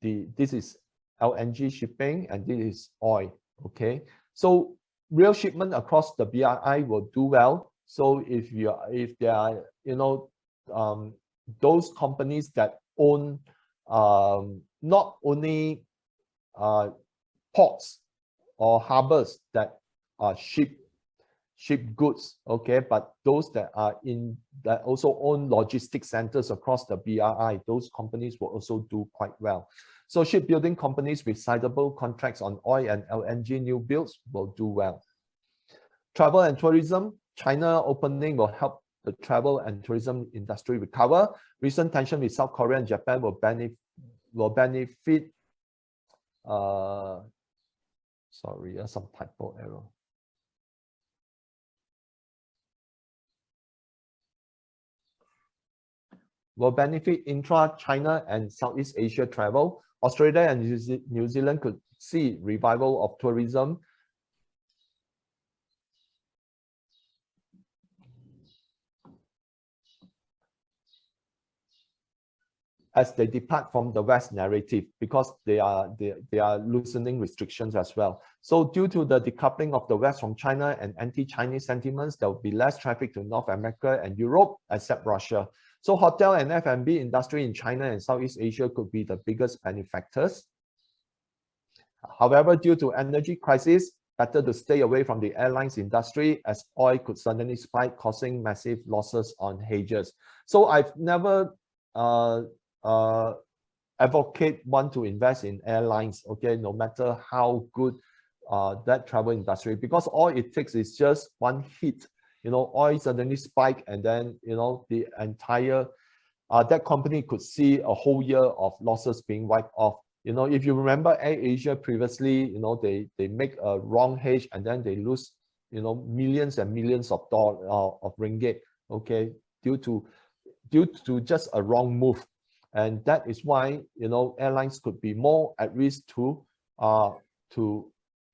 A: this is LNG shipping and this is oil. Okay, so real shipment across the BRI will do well. So if there are those companies that own not only ports or harbors that ship goods, okay, but those that also own logistic centers across the BRI, those companies will also do quite well. So shipbuilding companies with sizable contracts on oil and LNG new builds will do well. Travel and tourism, China opening will help the travel and tourism industry recover. Recent tension with South Korea and Japan will benefit. Sorry, some typo error. Will benefit intra-China and Southeast Asia travel. Australia and New Zealand could see revival of tourism. As they depart from the West narrative, because they are loosening restrictions as well. So due to the decoupling of the West from China and anti-Chinese sentiments, there will be less traffic to North America and Europe, except Russia. So hotel and F&B industry in China and Southeast Asia could be the biggest benefactors. However, due to energy crisis, better to stay away from the airlines industry, as oil could suddenly spike, causing massive losses on hedges. So I've never advocate one to invest in airlines, okay, no matter how good that travel industry, because all it takes is just one hit, oil suddenly spike, and then the entire that company could see a whole year of losses being wiped off. If you remember Air Asia previously, they make a wrong hedge and then they lose millions and millions of ringgit, okay, due to just a wrong move. And that is why airlines could be more at risk to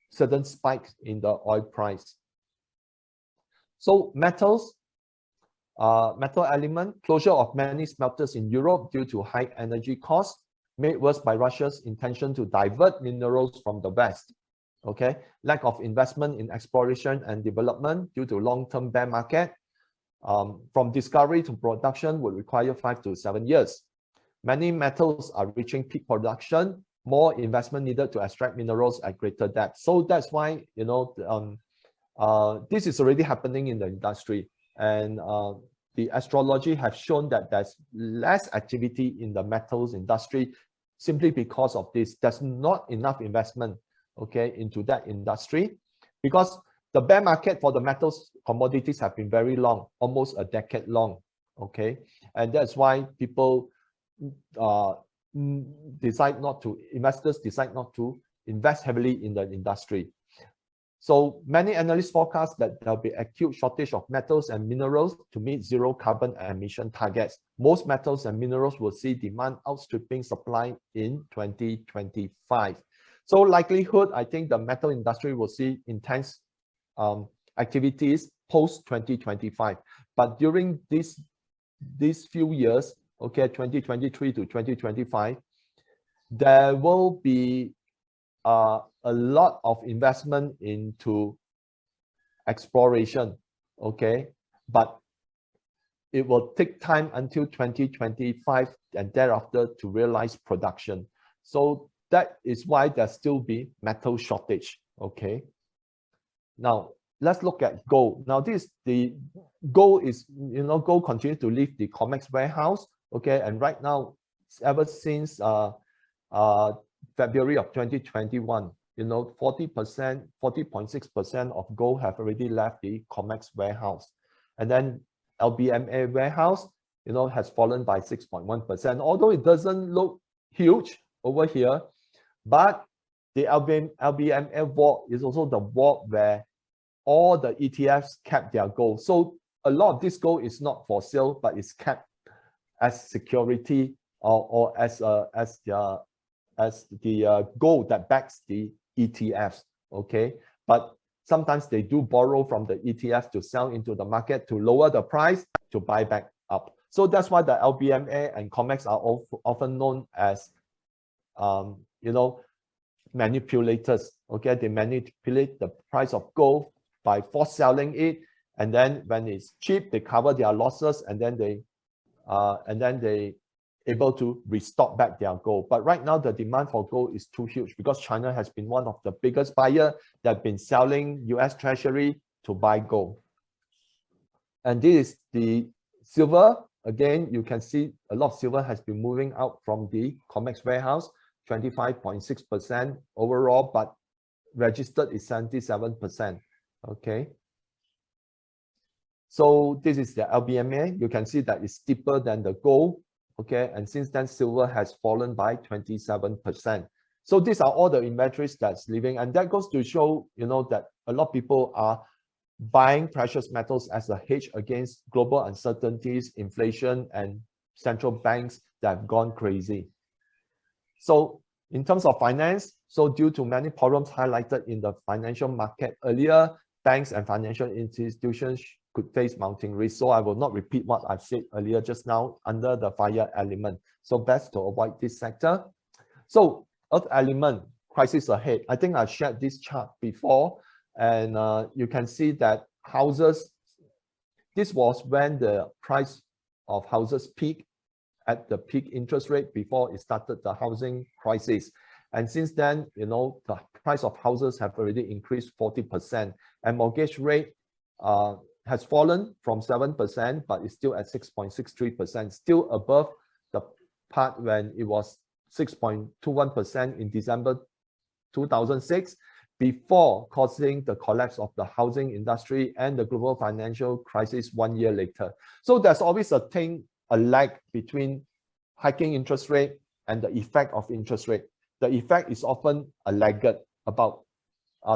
A: certain spikes in the oil price. So metals, metal element, closure of many smelters in Europe due to high energy costs, made worse by Russia's intention to divert minerals from the West. Okay, lack of investment in exploration and development due to long-term bear market. From discovery to production would require 5 to 7 years. Many metals are reaching peak production, more investment needed to extract minerals at greater depth. So that's why, this is already happening in the industry. And the astrology have shown that there's less activity in the metals industry simply because of this. There's not enough investment, okay, into that industry, because the bear market for the metals commodities have been very long, almost a decade long, okay, and that's why people investors decide not to invest heavily in the industry. So many analysts forecast that there'll be acute shortage of metals and minerals to meet zero carbon emission targets. Most metals and minerals will see demand outstripping supply in 2025. So likelihood, I think the metal industry will see intense activities post 2025. But during these few years, okay, 2023 to 2025, there will be a lot of investment into exploration, okay, but it will take time until 2025 and thereafter to realize production. So that is why there still be metal shortage, okay. Now let's look at gold. Now the gold is, gold continues to leave the COMEX warehouse, okay, and right now, ever since February of 2021, 40%, 40.6% of gold have already left the COMEX warehouse. And then LBMA warehouse, has fallen by 6.1%, although it doesn't look huge over here, but the LBMA vault is also the vault where all the ETFs kept their gold. So a lot of this gold is not for sale, but it's kept as security or as the gold that backs the ETFs, okay? But sometimes they do borrow from the ETFs to sell into the market to lower the price to buy back up. So that's why the LBMA and COMEX are often known as, manipulators, okay? They manipulate the price of gold by force selling it, and then when it's cheap, they cover their losses, and then they able to restock back their gold. But right now, the demand for gold is too huge because China has been one of the biggest buyers that have been selling US Treasury to buy gold. And this is the silver. Again, you can see a lot of silver has been moving out from the COMEX warehouse, 25.6% overall, but registered is 77%, okay? So this is the LBMA. You can see that it's steeper than the gold, okay, and since then silver has fallen by 27%. So these are all the inventories that's leaving, and that goes to show, that a lot of people are buying precious metals as a hedge against global uncertainties, inflation, and central banks that have gone crazy. So in terms of finance, so due to many problems highlighted in the financial market earlier, banks and financial institutions could face mounting risk. So I will not repeat what I've said earlier just now under the fire element. So best to avoid this sector. So earth element, crisis ahead. I think I shared this chart before, and you can see that houses, this was when the price of houses peaked at the peak interest rate before it started the housing crisis. And since then, the price of houses have already increased 40%, and mortgage rate has fallen from 7%, but it's still at 6.63%, still above the part when it was 6.21% in December 2006, before causing the collapse of the housing industry and the global financial crisis 1 year later. So there's always a lag between hiking interest rate and the effect of interest rate. The effect is often a laggard, about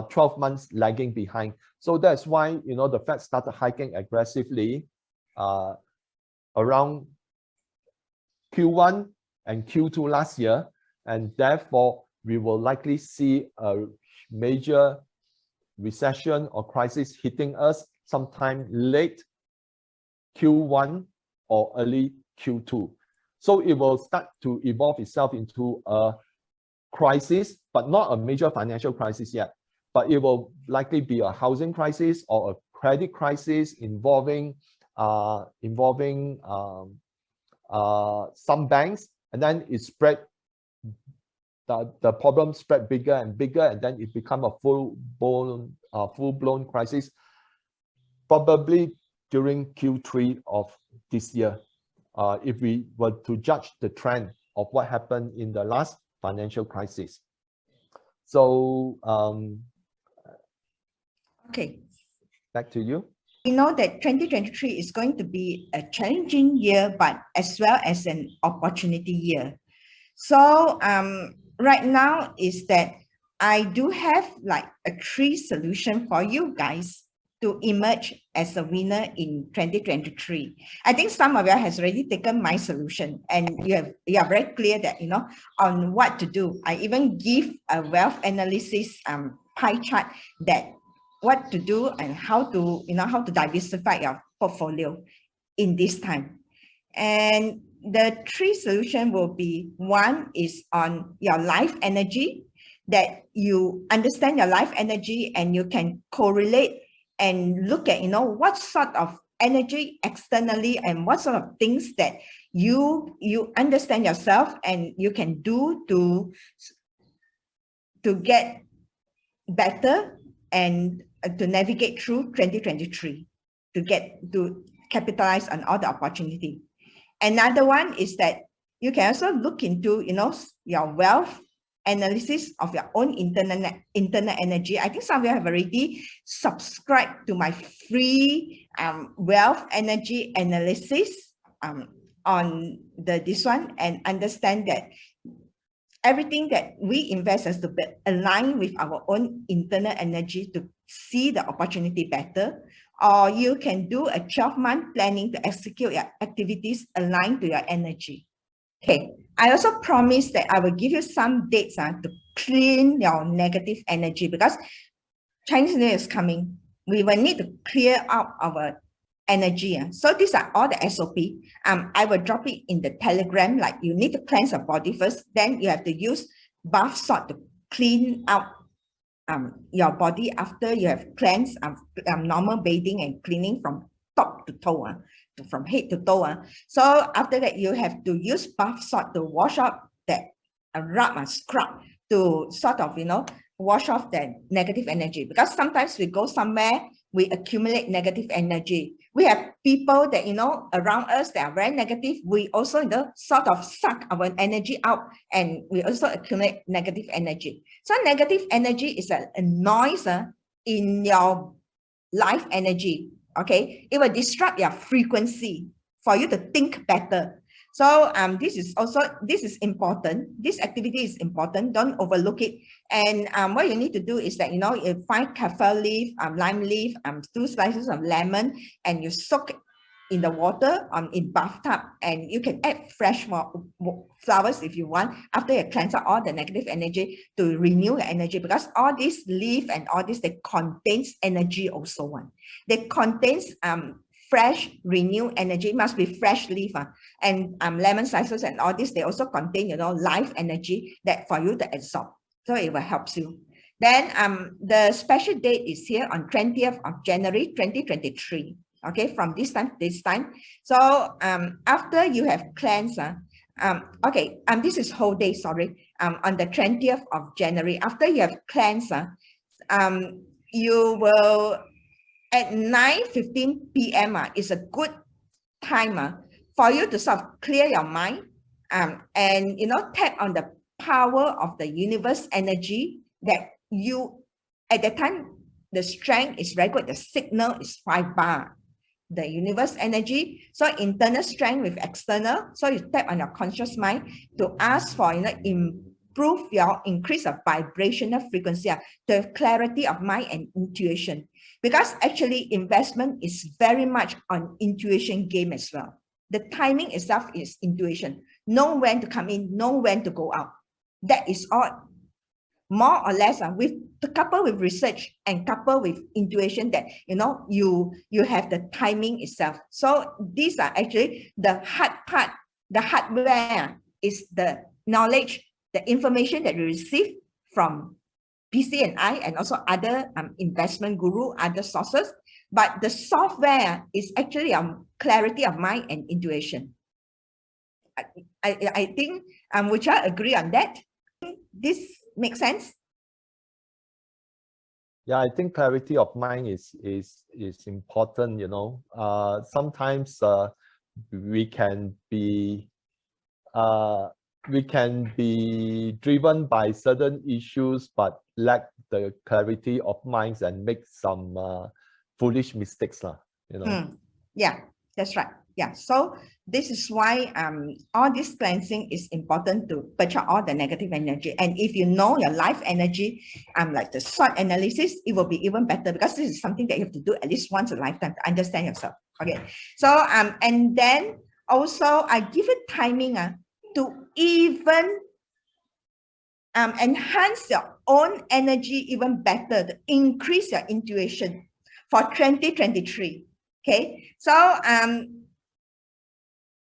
A: 12 months lagging behind. So that's why, the Fed started hiking aggressively around Q1 and Q2 last year. And therefore, we will likely see a major recession or crisis hitting us sometime late Q1 or early Q2. So it will start to evolve itself into a crisis, but not a major financial crisis yet. But it will likely be a housing crisis or a credit crisis involving some banks, and then it spread. The problem spread bigger and bigger, and then it become a full-blown crisis, probably during Q3 of this year, if we were to judge the trend of what happened in the last financial crisis. So,
B: okay.
A: Back to you.
B: We know that 2023 is going to be a challenging year, but as well as an opportunity year. So right now is that I do have like a 3 solution for you guys to emerge as a winner in 2023. I think some of you has already taken my solution, and you are very clear that on what to do. I even give a wealth analysis pie chart that what to do and how to diversify your portfolio in this time. And the 3 solution will be, one is on your life energy, that you understand your life energy and you can correlate and look at what sort of energy externally and what sort of things that you understand yourself and you can do to get better and to navigate through 2023 to capitalize on all the opportunity. Another one is that you can also look into your wealth analysis of your own internal energy. I think some of you have already subscribed to my free wealth energy analysis on this one, and understand that everything that we invest has to be aligned with our own internal energy to see the opportunity better. Or you can do a 12-month planning to execute your activities aligned to your energy. Okay, I also promise that I will give you some dates to clean your negative energy, because Chinese New Year is coming. We will need to clear out our energy. So these are all the SOP. I will drop it in the Telegram. Like, you need to cleanse your body first, then you have to use bath salt to clean out your body after you have cleansed normal bathing and cleaning from top to toe, from head to toe. So after that, you have to use bath salt to wash out that scrub to sort of wash off that negative energy, because sometimes we go somewhere, we accumulate negative energy. We have people that around us that are very negative. We also sort of suck our energy out, and we also accumulate negative energy. So negative energy is a noise in your life energy. Okay, it will disrupt your frequency for you to think better. So this is important. This activity is important. Don't overlook it. And what you need to do is that you find kaffir leaf, lime leaf, 2 slices of lemon, and you soak it in the water in bathtub, and you can add fresh flowers if you want after you cleanse out all the negative energy to renew your energy, because all this leaf and all this, they contains energy also. They contains fresh, renewed energy. It must be fresh leaf, and lemon slices and all this, they also contain life energy that for you to absorb, so it will help you. Then the special date is here on 20th of January 2023. Okay, from this time. So after you have cleansed, this is whole day, sorry, on the 20th of January, after you have cleansed, you will, at 9:15 p.m. Is a good time for you to sort of clear your mind and tap on the power of the universe energy that you, at that time, the strength is very good. The signal is 5 bar. The universe energy, so internal strength with external. So you tap on your conscious mind to ask for increase of vibrational frequency, the clarity of mind and intuition, because actually investment is very much on intuition game as well. The timing itself is intuition. Know when to come in, know when to go out. That is all, more or less, with couple with research and couple with intuition, that you have the timing itself. So these are actually the hard part. The hardware is the knowledge, the information that you receive from PC and I, and also other investment guru, other sources. But the software is actually clarity of mind and intuition. I think would you agree on that? This makes sense?
A: Yeah, I think clarity of mind is important, you know. Sometimes we can be uh, we can be driven by certain issues but lack the clarity of minds and make some foolish mistakes, lah, you know.
B: Yeah, that's right. Yeah, so this is why all this cleansing is important to purge out all the negative energy. And if you know your life energy, like the SWOT analysis, it will be even better, because this is something that you have to do at least once a lifetime to understand yourself. Okay, so and then also I give it timing to even enhance your own energy even better, to increase your intuition for 2023. Okay, so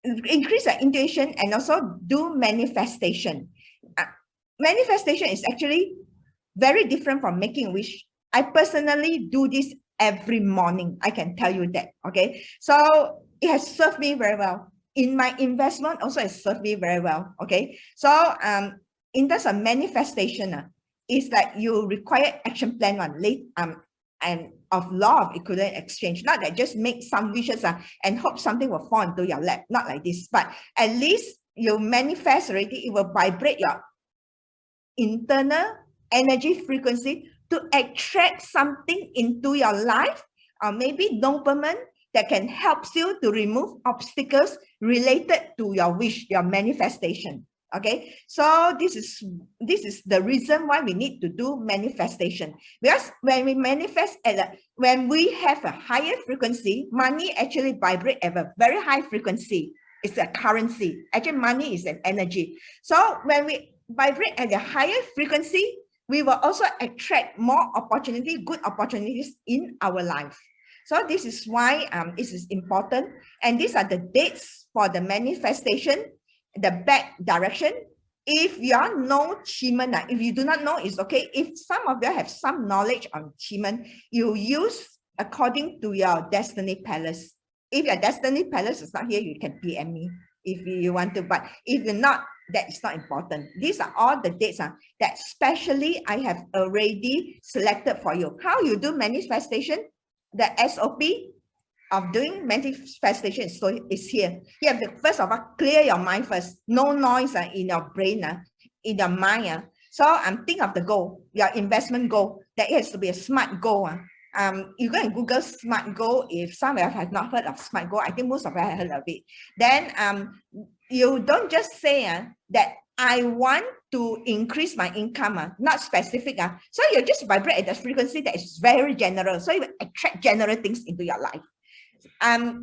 B: increase your intuition and also do manifestation. Manifestation is actually very different from making a wish. I personally do this every morning. I can tell you that. Okay, so it has served me very well. In my investment also, it served me very well. Okay, so in terms of manifestation, it's like you require action plan and of law of equivalent exchange, not that just make some wishes and hope something will fall into your lap, not like this, but at least you manifest already, it will vibrate your internal energy frequency to attract something into your life, or maybe dopamine that can help you to remove obstacles related to your wish, your manifestation. Okay, so this is the reason why we need to do manifestation, because when we manifest when we have a higher frequency, money actually vibrate at a very high frequency. It's a currency. Actually, money is an energy. So when we vibrate at a higher frequency, we will also attract more opportunity, good opportunities in our life. So this is why it is important. And these are the dates for the manifestation, the back direction. If you know Qi, if you do not know, it's okay. If some of you have some knowledge on Qi, you use according to your destiny palace. If your destiny palace is not here, you can PM me if you want to. But if you're not, that is not important. These are all the dates that specially I have already selected for you. How you do manifestation, the SOP of doing manifestation is here. You have to first of all clear your mind first. No noise in your brain, in your mind. So think of the goal, your investment goal. That has to be a SMART goal. You go and Google SMART goal. If some of you have not heard of SMART goal, I think most of you have heard of it. Then you don't just say that I want to increase my income, not specific. So you just vibrate at the frequency that is very general. So you attract general things into your life.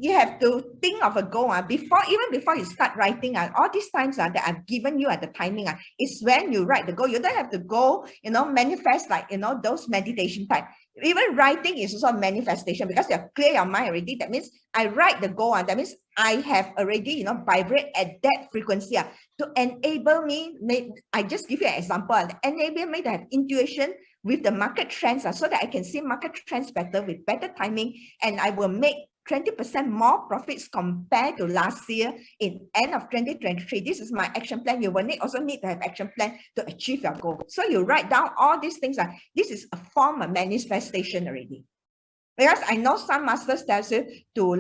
B: You have to think of a goal even before you start writing. All these times that I've given you at the timing is when you write the goal. You don't have to go, manifest like those meditation type. Even writing is also a manifestation, because you have clear your mind already. That means I write the goal. That means I have already vibrate at that frequency to enable me. I just give you an example. Enable me to have intuition with the market trends, so that I can see market trends better with better timing, and I will make 20% more profits compared to last year in end of 2023. This is my action plan. You will also need to have action plan to achieve your goal. So you write down all these things. This is a form of manifestation already. Because I know some masters tells you to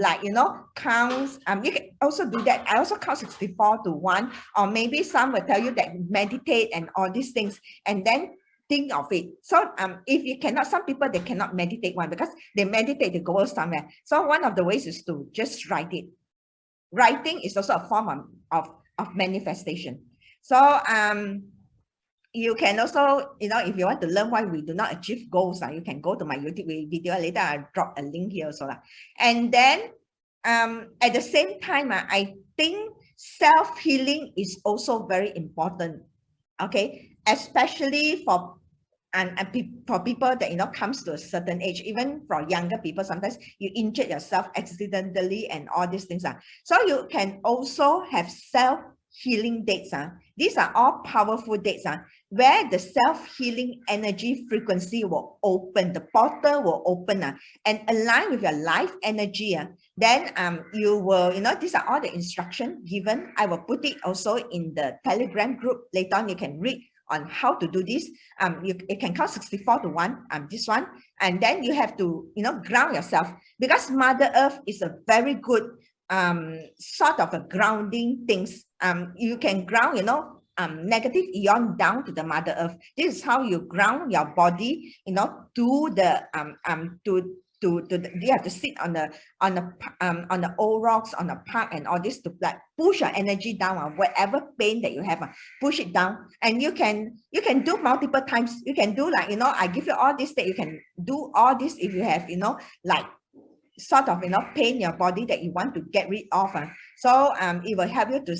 B: count. You can also do that. I also count 64 to 1, or maybe some will tell you that meditate and all these things, and then think of it. So if you cannot, some people they cannot meditate because they meditate, they go somewhere. So one of the ways is to just write it. Writing is also a form of manifestation. So you can also, if you want to learn why we do not achieve goals, you can go to my YouTube video later. I'll drop a link here also. And then at the same time, I think self-healing is also very important. Okay, especially for for people that comes to a certain age, even for younger people, sometimes you injured yourself accidentally and all these things. So you can also have self-healing dates. These are all powerful dates where the self-healing energy frequency will open, the portal will open and align with your life energy. Then you will, these are all the instructions given. I will put it also in the Telegram group. Later on, you can read on how to do this. It can count 64 to 1, this one, and then you have to, you know, ground yourself, because Mother Earth is a very good sort of a grounding things. You can ground, you know, negative eon down to the Mother Earth. This is how you ground your body, you know, to the you have to sit on the old rocks, on the park and all this, to like push your energy down on whatever pain that you have, push it down. And you can do multiple times. You can do, like, you know, I give you all this, that you can do all this if you have, you know, like sort of, you know, pain in your body that you want to get rid of. So it will help you to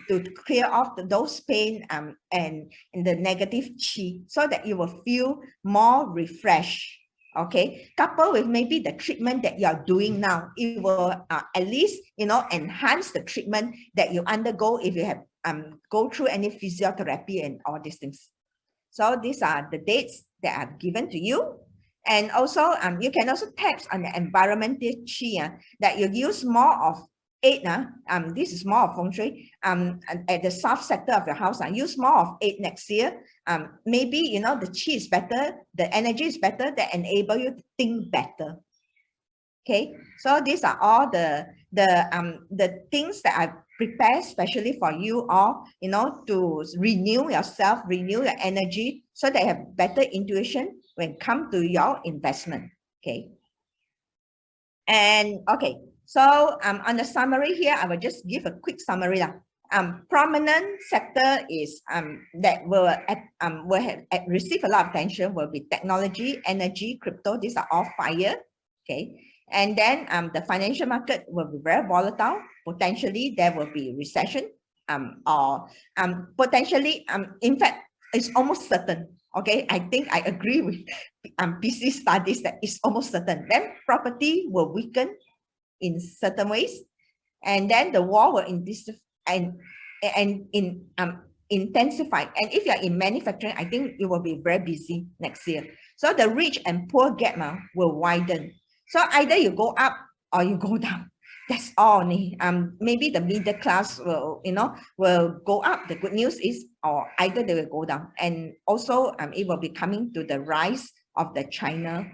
B: to clear off those pain and the negative chi, so that you will feel more refreshed. Okay, coupled with maybe the treatment that you're doing now, it will at least, you know, enhance the treatment that you undergo if you have go through any physiotherapy and all these things. So these are the dates that are given to you. And also you can also tap on the environmental chi, that you use more of 8. This is more of feng shui. At the south sector of your house, use more of 8 next year. Maybe, you know, the chi is better, the energy is better, that enable you to think better. Okay, so these are all the things that I prepare especially for you all, you know, to renew yourself, renew your energy, so that you have better intuition when it comes to your investment. Okay. And okay, so on the summary here, I will just give a quick summary. Prominent sector is that will receive a lot of attention will be technology, energy, crypto. These are all fire. Okay. And then the financial market will be very volatile. Potentially there will be recession, or potentially in fact it's almost certain. Okay, I think I agree with PC studies that it's almost certain. Then property will weaken in certain ways, and then the war will intensify. And if you're in manufacturing, I think it will be very busy next year. So the rich and poor gap will widen. So either you go up or you go down. That's all. Maybe the middle class will, you know, will go up. The good news is, or either they will go down. And also it will be coming to the rise of the China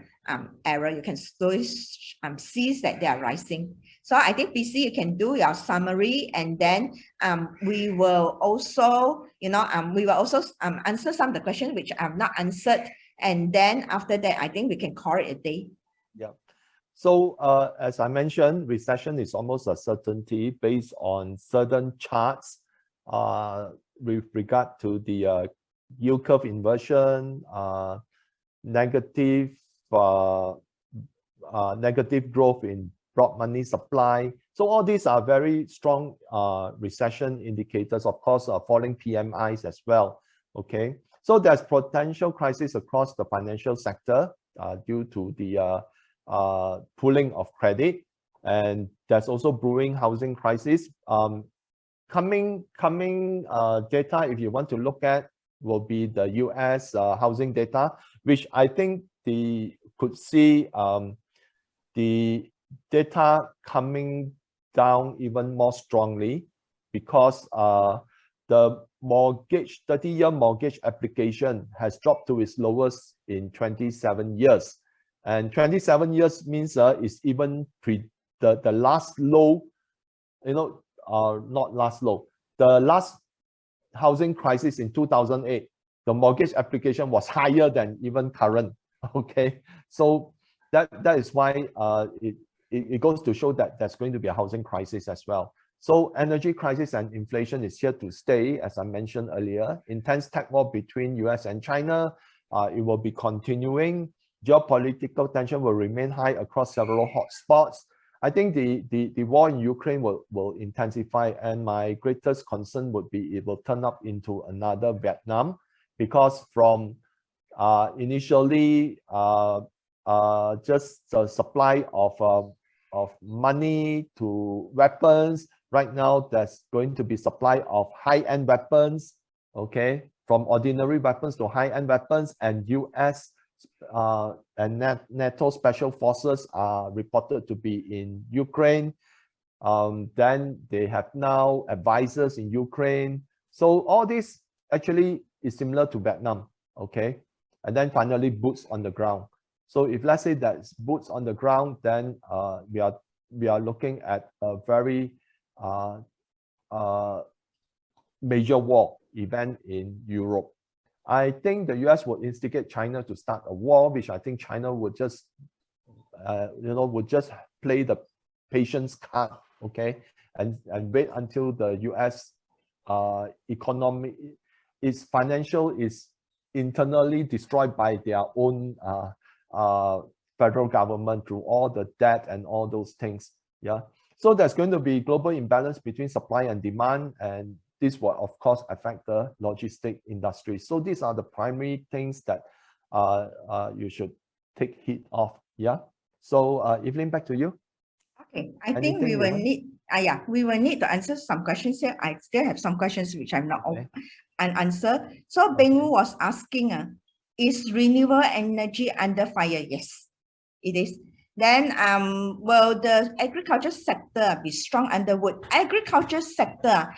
B: era. You can slowly see that they are rising. So I think PC, you can do your summary, and then we will also, you know, answer some of the questions which I have not answered. And then after that, I think we can call it a day.
A: Yeah. So as I mentioned, recession is almost a certainty based on certain charts with regard to the yield curve inversion, negative growth in broad money supply. So all these are very strong recession indicators. Of course, falling PMIs as well. Okay, so there's potential crisis across the financial sector due to the pooling of credit, and there's also brewing housing crisis. Coming data, if you want to look at, will be the US housing data, which I think could see the data coming down even more strongly, because the 30-year mortgage application has dropped to its lowest in 27 years. And 27 years means it's even the last low, you know, not last low, the last housing crisis in 2008, the mortgage application was higher than even current. Okay, so that is why it goes to show that there's going to be a housing crisis as well. So energy crisis and inflation is here to stay, as I mentioned earlier. Intense tech war between US and China, it will be continuing. Geopolitical tension will remain high across several hotspots. I think the war in Ukraine will intensify, and my greatest concern would be it will turn up into another Vietnam, because from initially just the supply of money to weapons, right now there's going to be supply of high-end weapons, okay, from ordinary weapons to high-end weapons, and US and NATO special forces are reported to be in Ukraine. Then they have now advisors in Ukraine. So all this actually is similar to Vietnam, okay? And then finally, boots on the ground. So if let's say that's boots on the ground, then we are looking at a very major war event in Europe. I think the US would instigate China to start a war, which I think China would just, would just play the patience card, okay, and wait until the US economy, its financial is internally destroyed by their own federal government through all the debt and all those things. Yeah. So there's going to be global imbalance between supply and demand, and this will of course affect the logistic industry. So these are the primary things that you should take heed of. Yeah. So Evelyn, back to you.
B: Okay, I think we will need we will need to answer some questions here. I still have some questions which I'm not unanswered. So Beng Wu was asking, is renewable energy under fire? Yes, it is. Then will the agriculture sector be strong under wood? Agriculture sector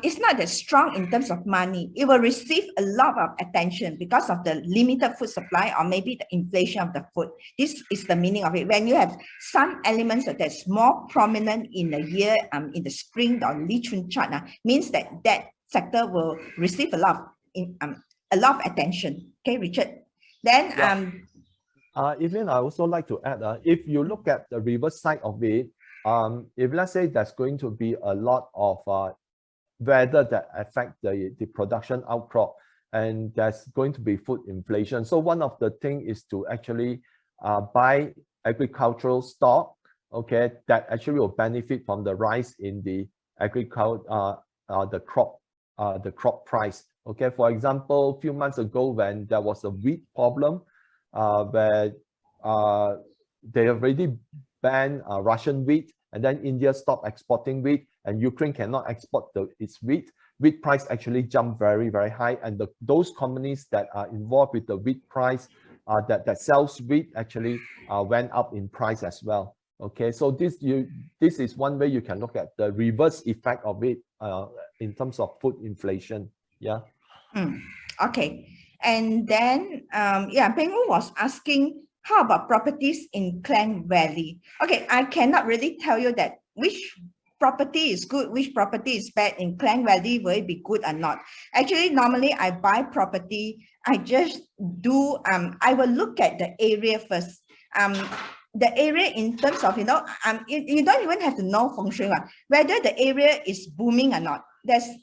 B: it's not that strong in terms of money. It will receive a lot of attention because of the limited food supply or maybe the inflation of the food. This is the meaning of it. When you have some elements that's more prominent in the year, in the spring or Li Chun chart, means that that sector will receive a lot of attention. Okay, Richard. Then
A: Evelyn, I also like to add, if you look at the reverse side of it, if let's say there's going to be a lot of weather that affect the production outcrop, and there's going to be food inflation. So one of the things is to actually buy agricultural stock, okay, that actually will benefit from the rise in the the crop price. Okay, for example, a few months ago when there was a wheat problem, where they already banned Russian wheat, and then India stopped exporting wheat, and Ukraine cannot export its wheat. Wheat price actually jumped very, very high, and those companies that are involved with the wheat price, that sells wheat, actually went up in price as well. Okay, so this is one way you can look at the reverse effect of it in terms of food inflation. Yeah.
B: Okay, and then Beng Wu was asking, how about properties in Klang Valley? Okay, I cannot really tell you that which property is good, which property is bad in Klang Valley, will it be good or not? Actually, normally I buy property, I just do, I will look at the area first. The area in terms of, you don't even have to know feng shui, whether the area is booming or not.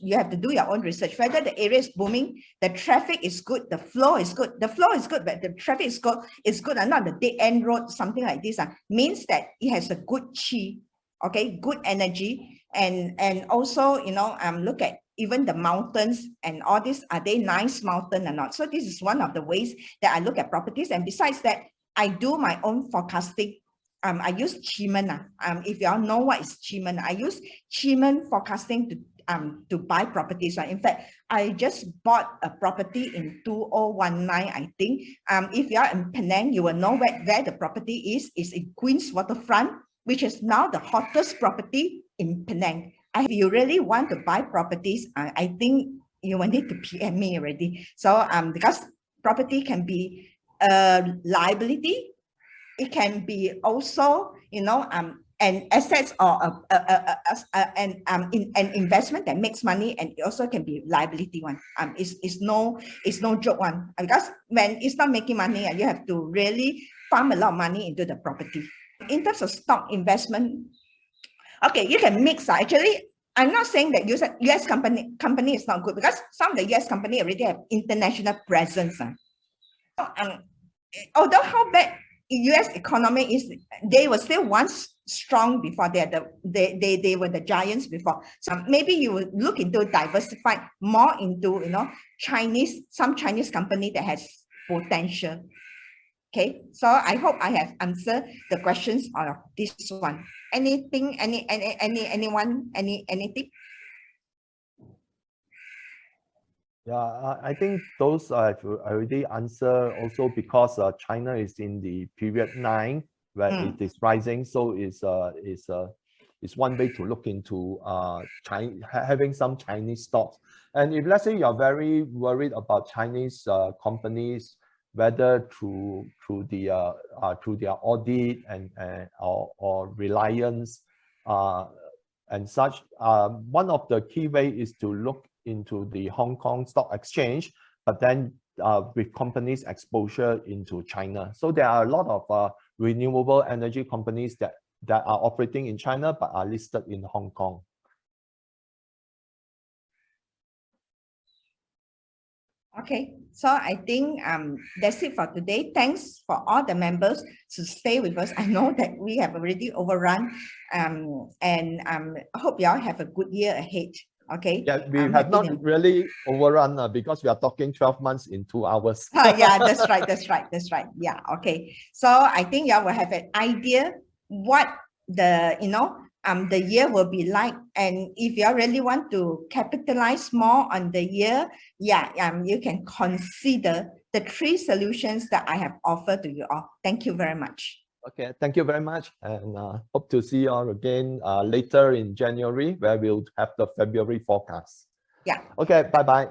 B: You have to do your own research, whether the area is booming, the traffic is good, the flow is good. The flow is good, but the traffic is good or not, the dead end road, something like this, means that it has a good chi, okay, good energy. And also, look at even the mountains and all this, are they nice mountain or not? So this is one of the ways that I look at properties. And besides that, I do my own forecasting. I use Chiman. If you all know what is Chiman, I use Chiman forecasting to buy properties. In fact, I just bought a property in 2019, I think. If you are in Penang, you will know where the property is. It's in Queen's Waterfront, which is now the hottest property in Penang. If you really want to buy properties, I think you will need to PM me already. So because property can be a liability, it can be also, an assets or an investment that makes money, and it also can be liability one. It's no joke one, because when it's not making money, you have to really pump a lot of money into the property. In terms of stock investment, okay, you can mix. Actually, I'm not saying that US company is not good, because some of the US company already have international presence. Although how bad US economy is, they were still once strong before. They were the giants before. So maybe you would look into diversified more into some Chinese company that has potential. Okay, so I hope I have answered the questions of this one. Anything, anyone, anything?
A: Yeah, I think those I've already answered, also because China is in the period 9 where it is rising, so is one way to look into having some Chinese stocks. And if let's say you are very worried about Chinese companies, whether through their audit and or reliance and such, one of the key way is to look into the Hong Kong Stock Exchange, but then with companies exposure into China. So there are a lot of renewable energy companies that are operating in China but are listed in Hong Kong.
B: Okay, so I think that's it for today. Thanks for all the members to stay with us. I know that we have already overrun, and I hope you all have a good year ahead. Okay.
A: Yeah, we have not really overrun because we are talking 12 months in 2 hours.
B: Yeah, that's right. That's right. That's right. Yeah. Okay. So I think y'all will have an idea what the the year will be like, and if you really want to capitalize more on the year, you can consider the 3 solutions that I have offered to you all. Thank you very much.
A: Okay, thank you very much, and hope to see you all again later in January, where we'll have the February forecast.
B: Yeah.
A: Okay, bye-bye.